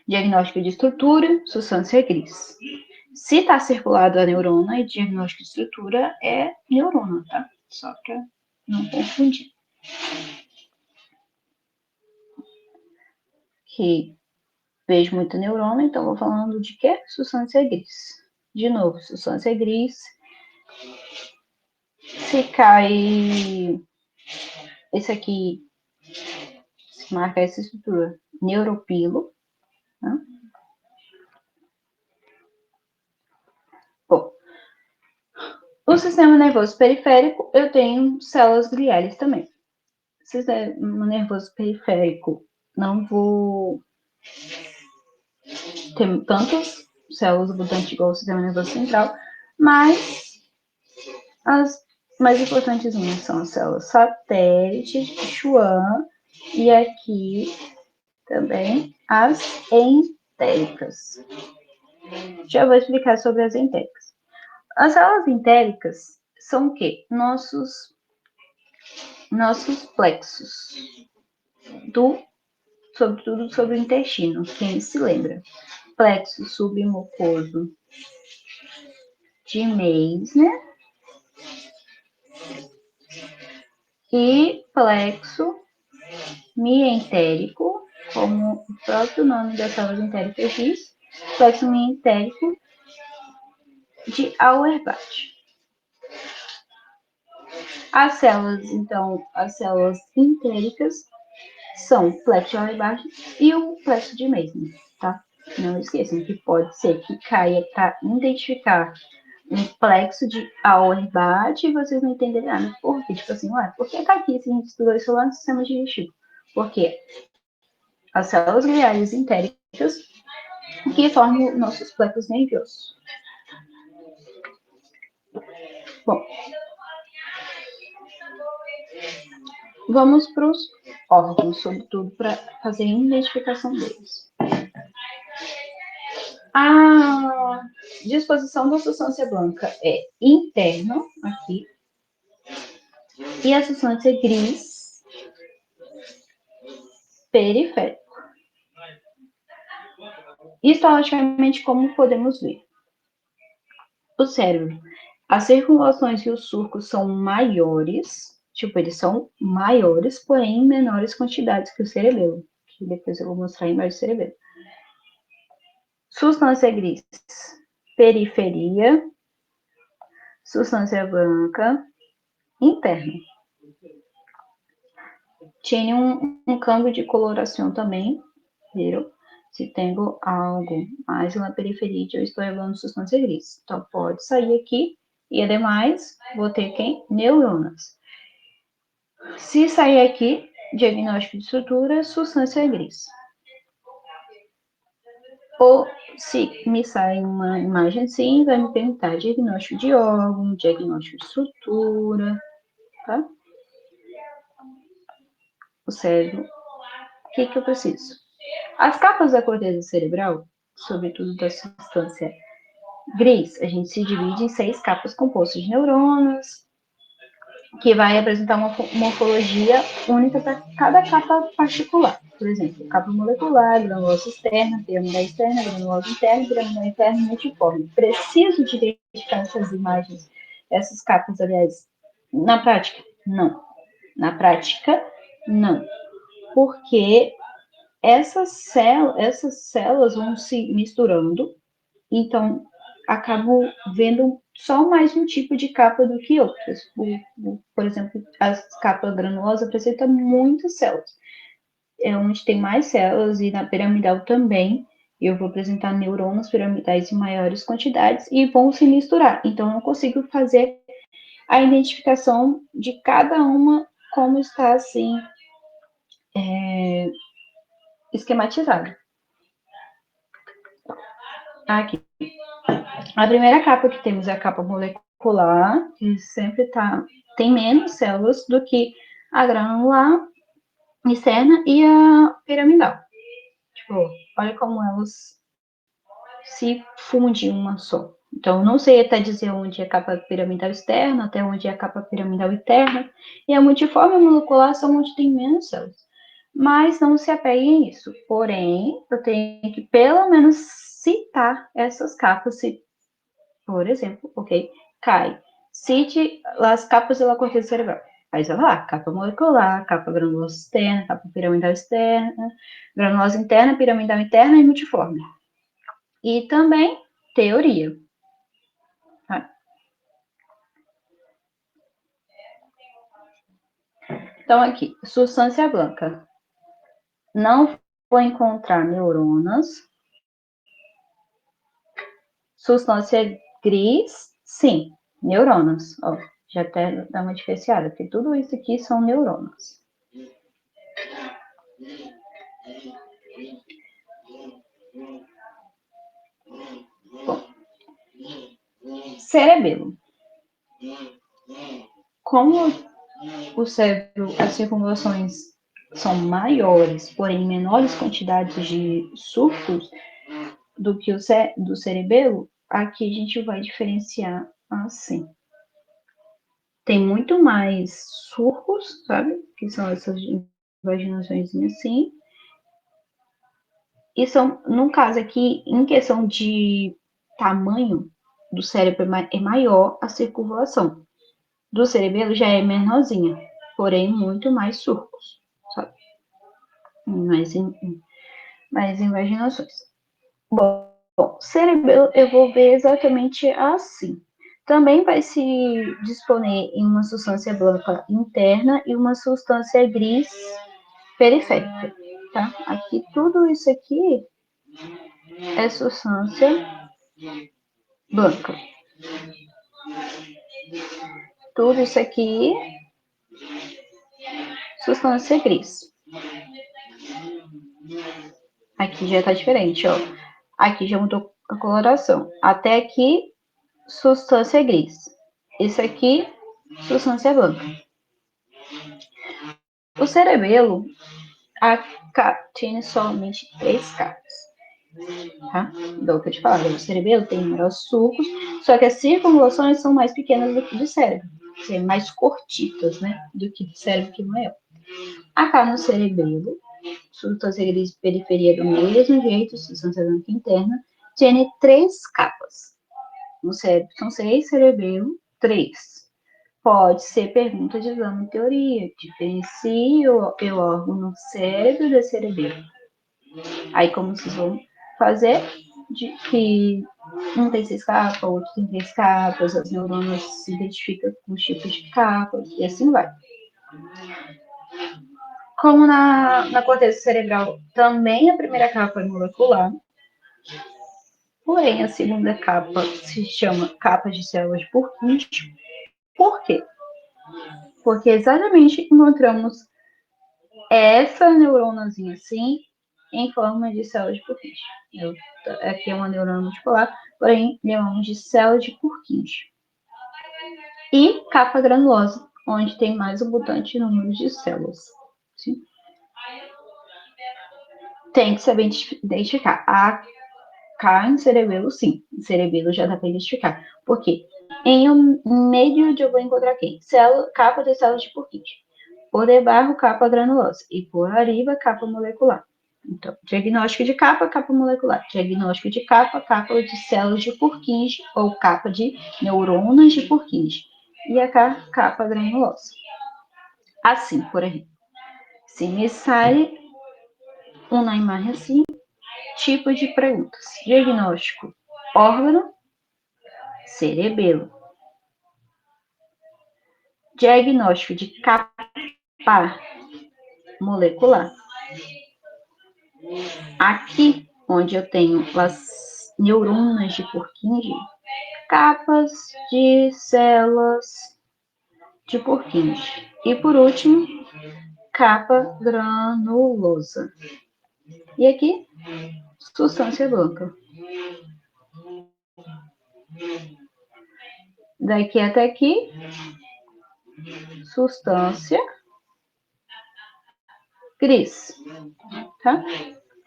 Diagnóstico de estrutura, substância gris. Se está circulado a neurona, e diagnóstico de estrutura é neurona, tá? Só para não confundir. Que vejo muita neurona, então vou falando de que? Substância gris. De novo, substância gris. Se cai esse aqui, se marca essa estrutura, neuropilo. Né? Bom, o sistema nervoso periférico, eu tenho células gliais também. Sistema nervoso periférico, não vou ter tantas células mutantes igual o sistema nervoso central, mas as mais importantes são as células satélites de Schwann e aqui também as entéricas. Já vou explicar sobre as entéricas. As células entéricas são o quê? Nossos plexos, sobretudo sobre o intestino, quem se lembra? Plexo submucoso de Meissner e plexo mientérico, como o próprio nome das células entéricas diz, plexo mientérico de Auerbach. As células entéricas são o plexo de Auerbach e o plexo de Meissner, tá? Não esqueçam que pode ser que caia para identificar um plexo de Auerbach e vocês não entenderem nada. Por quê? Tipo assim, ué, por que tá aqui se a gente estudou isso lá no sistema digestivo? Porque as células gliais entéricas que formam nossos plexos nervosos. Bom, vamos para os órgãos, sobretudo para fazer a identificação deles. A disposição da substância branca é interna, aqui, e a substância gris, periférico. Histologicamente, como podemos ver? O cérebro, as circulações e os surcos são maiores, eles são maiores, porém em menores quantidades que o cerebelo, que depois eu vou mostrar em mais cerebelo. Substância gris, periferia, substância branca, interna. Tinha um câmbio de coloração também, viram? se tenho algo mais na periferia, eu estou levando substância gris. Então, pode sair aqui, e ademais, vou ter quem? Neuronas. Se sair aqui, diagnóstico de estrutura, substância gris. Ou se me sai uma imagem assim, vai me perguntar diagnóstico de órgão, diagnóstico de estrutura, tá? O cérebro. O que eu preciso? As capas da corteza cerebral, sobretudo da substância gris, a gente se divide em 6 capas compostas de neurônios, que vai apresentar uma morfologia única para cada capa particular. Por exemplo, capa molecular, granulosa externa, piramidal externa, granulosa interna, piramidal interna e multiforme. Preciso de identificar essas imagens, essas capas, aliás, na prática? Não. Na prática, não. Porque essas células vão se misturando, então acabo vendo só mais um tipo de capa do que outras. Por exemplo, a capa granulosa apresenta muitas células. É onde tem mais células e na piramidal também. Eu vou apresentar neurônios piramidais em maiores quantidades e vão se misturar. Então, eu consigo fazer a identificação de cada uma como está assim esquematizado. Aqui. A primeira capa que temos é a capa molecular, que sempre tem menos células do que a granular externa e a piramidal. Tipo, olha como elas se fundem uma só. Então, não sei até dizer onde é a capa piramidal externa, até onde é a capa piramidal interna. E a multiforme molecular são onde tem menos células. Mas não se apeguem a isso. Porém, eu tenho que pelo menos citar essas capas, se, por exemplo, ok? Cai. Cite as capas da corteza cerebral. Aí você vai lá, capa molecular, capa granulosa externa, capa piramidal externa, granulosa interna, piramidal interna e multiforme. E também teoria. Tá? Então, aqui, substância branca. Não vou encontrar neuronas. Substância gris, sim, neurônios. Ó, já até dá uma diferenciada, porque tudo isso aqui são neurônios. Bom, cerebelo. Como o cérebro, as circunvalações são maiores, porém menores quantidades de surcos do que do cerebelo, aqui a gente vai diferenciar assim. Tem muito mais surcos, sabe? Que são essas invaginações assim. E são, no caso aqui, em questão de tamanho do cérebro, é maior a circulação. Do cerebelo já é menorzinha, porém muito mais surcos, sabe? Mais invaginações. Bom, cerebelo eu vou ver exatamente assim. Também vai se disponer em uma substância branca interna e uma substância gris periférica, tá? Aqui, tudo isso aqui é substância branca. Tudo isso aqui, substância gris. Aqui já tá diferente, ó. Aqui já mudou a coloração. Até aqui, substância gris. Isso aqui, substância branca. O cerebelo tinha somente 3 capas. Tá? Do que eu te falava, o cerebelo tem numerosos sulcos, só que as circunvalações são mais pequenas do que do cérebro. São mais curtitas, né? Do que do cérebro que maior. Acá no cerebelo, substância gris periferia do mesmo jeito, substância branca interna, tem 3 capas. No cérebro são 6, cerebelo 3. Pode ser pergunta de exame de teoria. Diferencie o órgão no cérebro do cerebelo. Aí como vocês vão fazer? De que um tem 6 capas, outro tem 3 capas, as neurônios se identificam com os tipos de capas, e assim vai. Como na corteza cerebral também a primeira capa é molecular, porém a segunda capa se chama capa de células de Purkinje. Por quê? Porque exatamente encontramos essa neuronazinha assim em forma de célula de Purkinje. Aqui é uma neurona multipolar, porém chamamos de célula de Purkinje. E capa granulosa, onde tem mais abundante número de células. Sim? Tem que saber identificar. A K em cerebelo, sim. Em cerebelo já dá para identificar. Por quê? Em um meio eu vou encontrar quem? Capa de células de Purkinje. Por debaixo, capa granulosa. E por arriba, capa molecular. Então, diagnóstico de capa, capa molecular. Diagnóstico de capa, capa de células de Purkinje ou capa de neuronas de Purkinje. E a capa granulosa. Assim, por exemplo. Se me sai uma imagem assim, tipo de perguntas. Diagnóstico, órgão, cerebelo. Diagnóstico de capa molecular. Aqui, onde eu tenho as neuronas de Purkinje, capas de células de Purkinje. E por último, capa granulosa. E aqui, substância branca. Daqui até aqui, substância gris. Tá?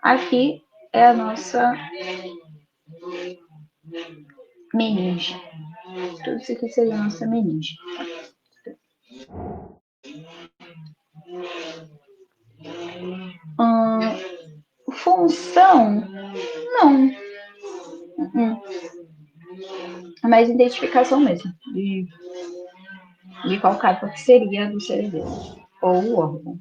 Aqui é a nossa meninge. Tudo isso aqui seria a nossa meninge. Função? Não. Mas identificação mesmo. De qual capa que seria do cerebelo. Ou o órgão.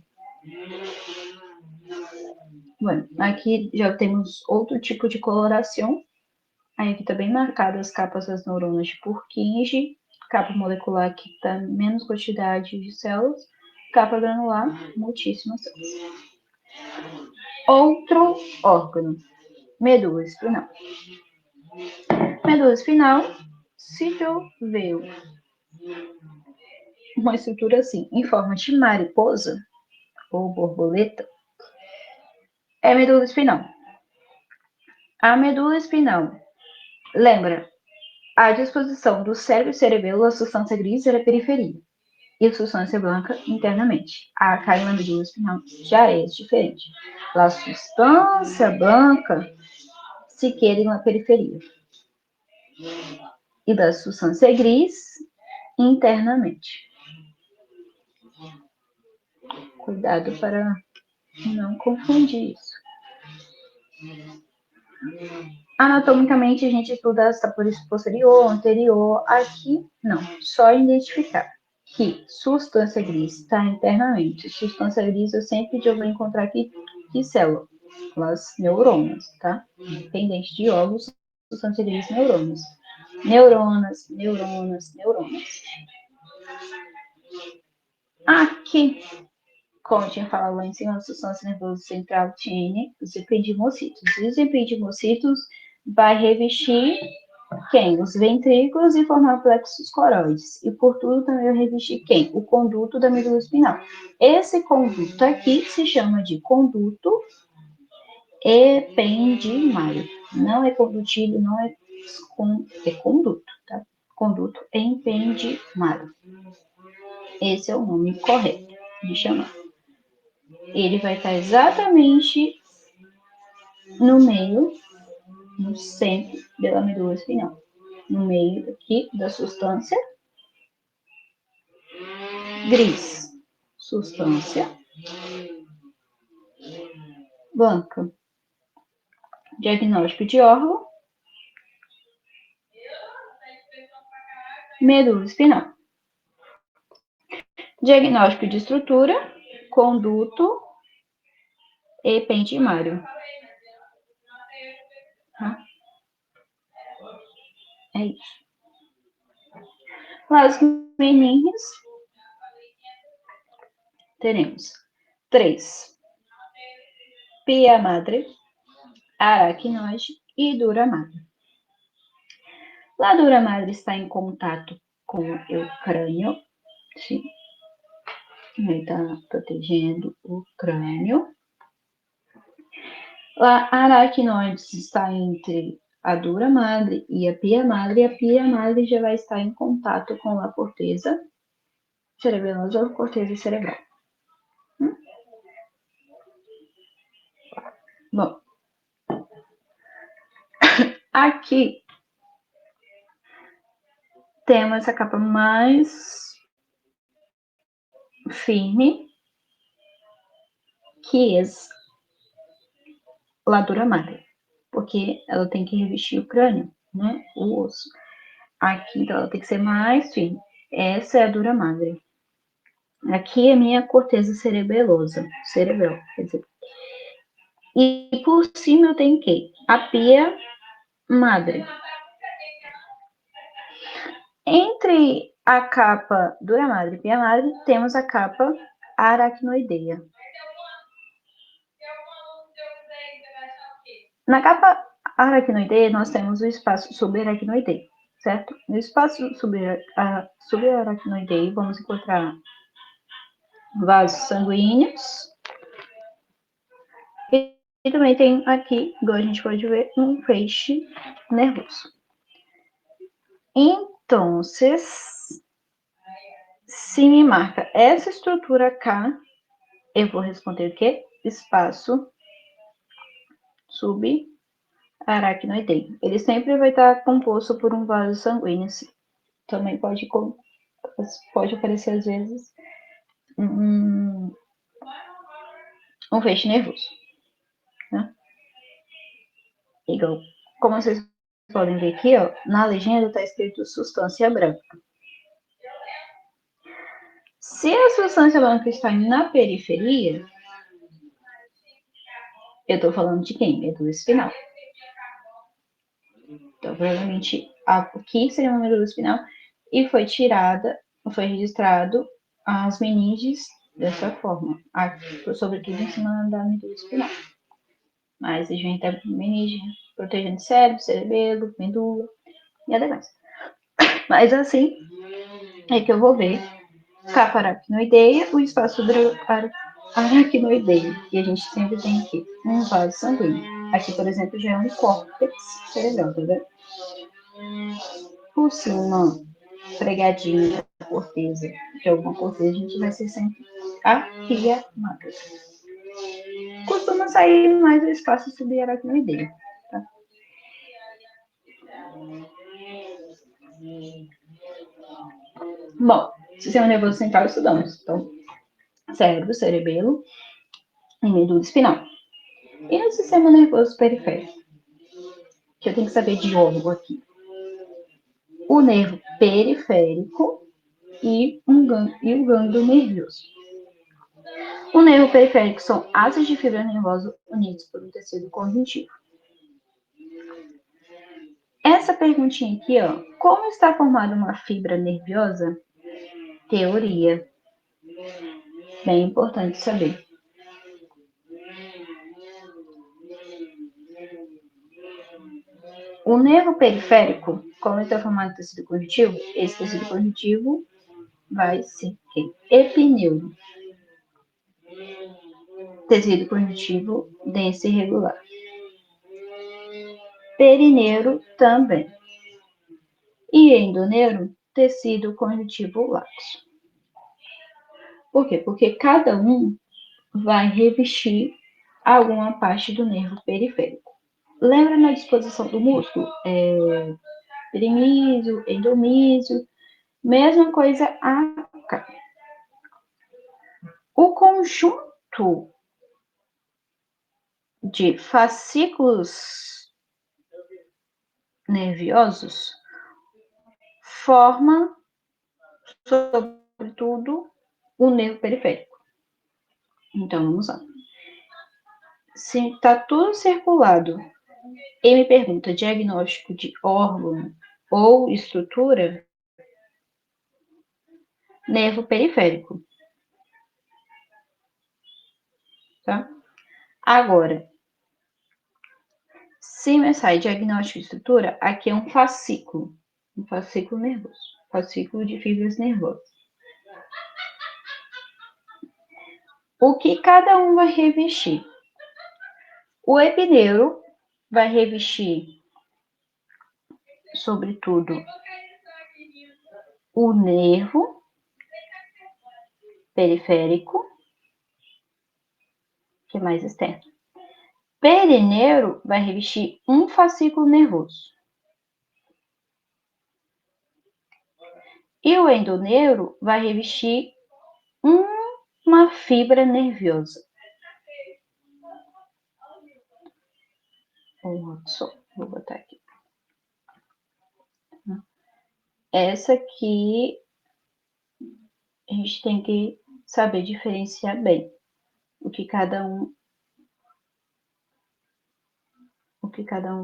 Bueno, aqui já temos outro tipo de coloração. Aí aqui está bem marcado as capas das neuronas de Purkinje, capa molecular que está menos quantidade de células, capa granular, muitíssimas células. Outro órgão, medula espinhal. Medula espinhal, se eu ver uma estrutura assim, em forma de mariposa ou borboleta, é medula espinhal. A medula espinhal, lembra, a disposição do cérebro e cerebelo, a substância gris era a periferia e a substância branca internamente. A carga na medula espinhal já é diferente. A substância branca se queda na periferia e da substância gris internamente. Cuidado para não confundir isso. Anatomicamente, a gente estuda essa posterior, anterior. Aqui, não. Só identificar que substância gris está internamente. Substância gris eu sempre vou encontrar aqui que célula? As neuronas, tá? Independente de óvulos, substância gris, neuronas. Neuronas, neuronas, neuronas. Aqui, como eu tinha falado lá em cima, a substância nervosa central tinha os epidimocitos. E os epidimocitos vai revestir quem? Os ventrículos e formar plexos coroides. E por tudo também vai revestir quem? O conduto da medula espinhal. Esse conduto aqui se chama de conduto ependimário. Não é condutíleo, não é, é conduto, tá? Conduto ependimário. Esse é o nome correto de chamar. Ele vai estar exatamente no meio, no centro da medula espinhal. No meio aqui da substância gris. Substância branca. Diagnóstico de órgão. Medula espinal. Diagnóstico de estrutura. Conduto ependimário. Tá? É isso. Las meninges teremos 3. Pia madre, aracnoide e dura madre. A dura madre está em contato com o crânio, sim. Ele está protegendo o crânio. A aracnoide está entre a dura madre e a pia madre já vai estar em contato com a corteza cerebelosa ou corteza cerebral. Bom, aqui temos essa capa mais firme, que é a dura madre, porque ela tem que revestir o crânio, né, o osso. Aqui, então, ela tem que ser mais firme. Essa é a dura madre. Aqui é minha corteza cerebelosa, cerebral, quer dizer. E por cima eu tenho que a pia madre. Entre a capa dura madre e pia madre, temos a capa aracnoideia. Na capa aracnoideia, nós temos o espaço subaracnoideo, certo? No espaço subaracnoideo, vamos encontrar vasos sanguíneos. E também tem aqui, igual a gente pode ver, um feixe nervoso. Então, se me marca essa estrutura K, eu vou responder o quê? Espaço subaracnoideo. Ele sempre vai estar composto por um vaso sanguíneo. Também pode aparecer, às vezes, um feixe nervoso. Né? Igual, como vocês podem ver aqui, ó, na legenda está escrito substância branca. Se a substância branca está na periferia, eu estou falando de quem? Medula espinal. Então, provavelmente, aqui seria uma medula espinal e foi registrado as meninges dessa forma, sobretudo em cima da medula espinal. Mas a gente tem meninge protegendo cérebro, cerebelo, medula e ademais. Mas assim é que eu vou ver capa aracnoideia, o espaço aracnoideio. E a gente sempre tem aqui um vaso sanguíneo. Aqui, por exemplo, já é um córtex cerebral, tá vendo? Por cima, pregadinho da corteza, de alguma corteza, a gente vai ser sempre a pia madre. Costuma sair mais o espaço subaracnoideio. Tá? Bom, sistema nervoso central estudamos. Então, cérebro, cerebelo e medula espinal. E no sistema nervoso periférico? Que eu tenho que saber de órgão aqui. O nervo periférico e o gânglio nervoso. O nervo periférico são asas de fibra nervosa unidos por um tecido conjuntivo. Essa perguntinha aqui, ó, como está formada uma fibra nervosa? Teoria. Bem importante saber. O nervo periférico, como está formado tecido conjuntivo, esse tecido conjuntivo vai ser epineuro. Tecido conjuntivo denso e irregular. Perineuro também. E endoneuro, tecido conjuntivo laxo. Por quê? Porque cada um vai revestir alguma parte do nervo periférico. Lembra na disposição do músculo? Perimísio, endomísio, mesma coisa acá. O conjunto de fascículos nervosos forma, sobretudo, o nervo periférico. Então, vamos lá. Se está tudo circulado e me pergunta diagnóstico de órgão ou estrutura, nervo periférico. tá? Agora, se me sai diagnóstico de estrutura, aqui é um fascículo nervoso, fascículo de fibras nervosas. O que cada um vai revestir? O epineuro vai revestir, sobretudo, o nervo periférico, que é mais externo. Perineuro vai revestir um fascículo nervoso. E o endoneuro vai revestir uma fibra nervosa. Vou botar aqui. Essa aqui a gente tem que saber diferenciar bem o que cada um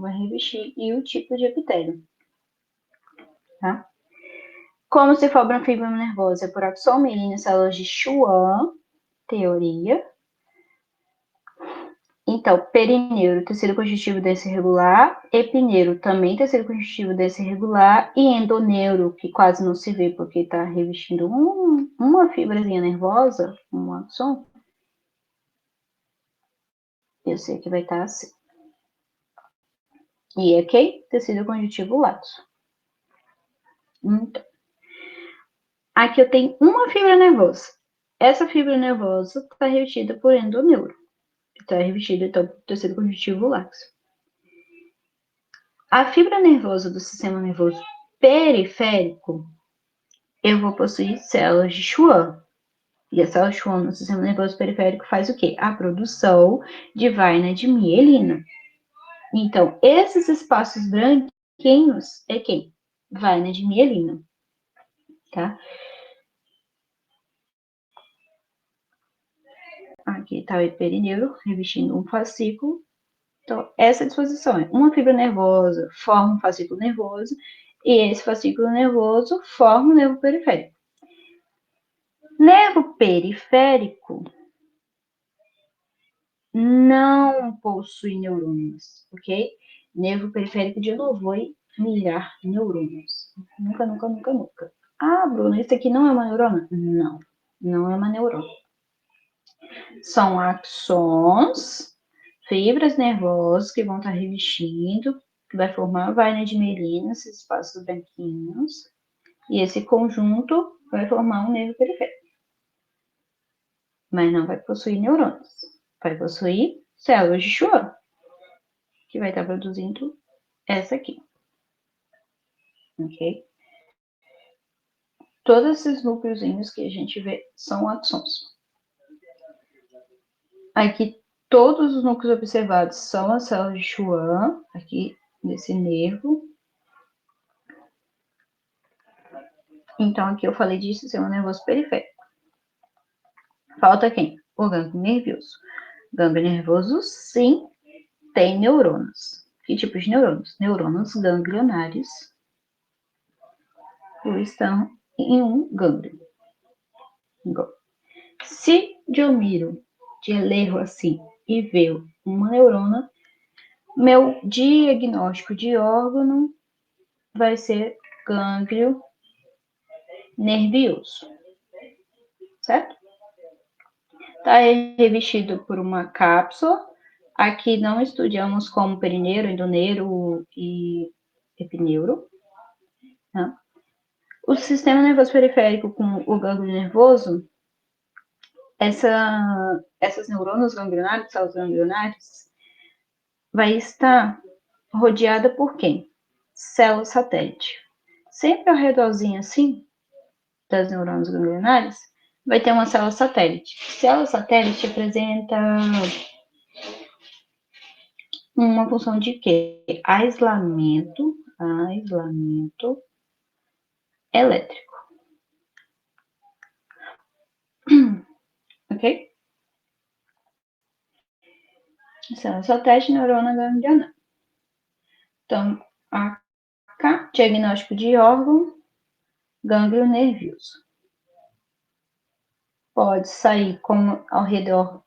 vai revestir e o tipo de epitélio, tá? Como se for uma fibra nervosa por axon mielina, células de Schwann, teoria. Então, perineuro, tecido conjuntivo denso irregular, epineuro, também tecido conjuntivo denso irregular, e endoneuro, que quase não se vê porque está revestindo uma fibrazinha nervosa, um axon. Eu sei que vai estar assim. E ok? Tecido conjuntivo laxo. Então, aqui eu tenho uma fibra nervosa. Essa fibra nervosa está revestida por endoneuro. Está revestida, então, por tecido conjuntivo laxo. A fibra nervosa do sistema nervoso periférico, eu vou possuir células de Schwann. E a célula Schwann no sistema nervoso periférico faz o quê? A produção de vaina de mielina. Então, esses espaços branquinhos é quem? Vaina de mielina. Tá? Aqui está o perineuro revestindo um fascículo. Então, essa disposição é uma fibra nervosa forma um fascículo nervoso e esse fascículo nervoso forma o nervo periférico. Nervo periférico não possui neurônios, ok? Nervo periférico, de novo, vai mirar neurônios. Nunca, nunca, nunca, nunca. Ah, Bruno, isso aqui não é uma neurona? Não, não é uma neurona. São axons, fibras nervosas que vão estar revestindo, que vai formar a vaina de mielina, esses espaços branquinhos, e esse conjunto vai formar um nervo periférico. Mas não vai possuir neurônios. Vai possuir células de Schwann, que vai estar produzindo essa aqui. Ok? Todos esses núcleozinhos que a gente vê são axons. Aqui, todos os núcleos observados são as células de Schwann, aqui nesse nervo. Então, aqui eu falei de sistema nervoso periférico. Falta quem? O gânglio nervoso. Gânglio nervoso, sim, tem neurônios. Que tipo de neurônios? Neurônios ganglionários estão em um gânglio. Se eu miro de lerro assim e ver uma neurona, meu diagnóstico de órgão vai ser gânglio nervioso, certo? Está revestido por uma cápsula. Aqui não estudamos como perineuro, endoneuro e epineuro. Tá? O sistema nervoso periférico com o gânglio nervoso, essas neuronas ganglionares, células ganglionares, vai estar rodeada por quem? Célula satélite. Sempre ao redorzinho assim, das neurônios ganglionares, vai ter uma célula satélite. Célula satélite apresenta uma função de quê? Aislamento elétrico. Ok? Célula satélite, neurona ganglionar. Então, AK, diagnóstico de órgão, gânglio nervoso. Pode sair como ao redor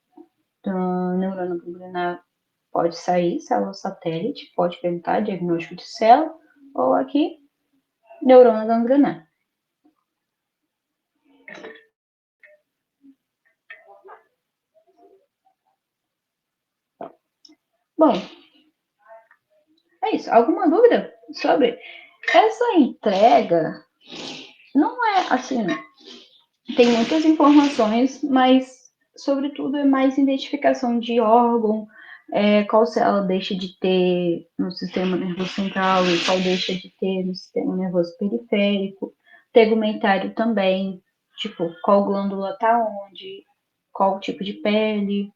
do neurônio ganglionar pode sair, célula satélite, pode perguntar diagnóstico de célula, ou aqui, neurônio ganglionar. Bom, é isso. Alguma dúvida sobre essa entrega? Não é assim, tem muitas informações, mas sobretudo é mais identificação de órgão, qual célula deixa de ter no sistema nervoso central e qual deixa de ter no sistema nervoso periférico, tegumentário também, tipo, qual glândula tá onde, qual tipo de pele,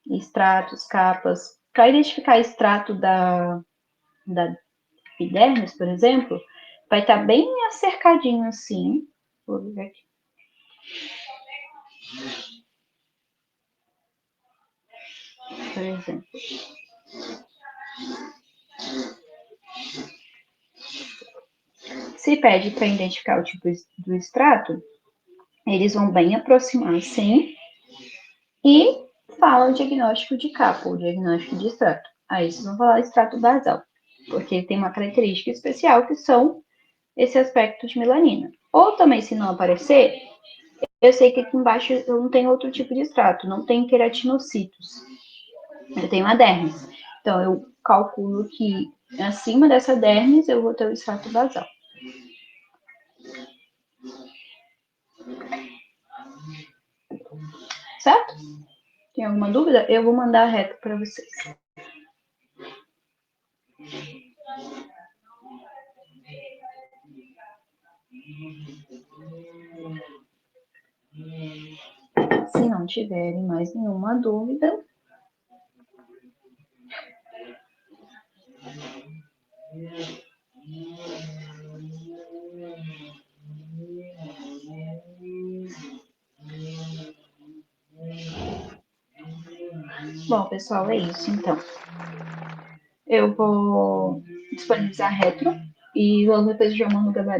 estratos, capas. Para identificar extrato da epidermis, por exemplo, vai estar bem acercadinho assim. Vou ver aqui. Por exemplo. Se pede para identificar o tipo do extrato, eles vão bem aproximar assim e falam o diagnóstico de capa, o diagnóstico de extrato. Aí vocês vão falar extrato basal, porque tem uma característica especial que são esse aspecto de melanina. Ou também, se não aparecer, eu sei que aqui embaixo eu não tenho outro tipo de extrato, não tem queratinocitos. Eu tenho a dermis. Então, eu calculo que acima dessa dermis eu vou ter o extrato basal. Certo? Tem alguma dúvida? Eu vou mandar reto para vocês. Se não tiverem mais nenhuma dúvida, bom, pessoal, é isso então. Eu vou disponibilizar retro e logo depois eu já mando o gabarito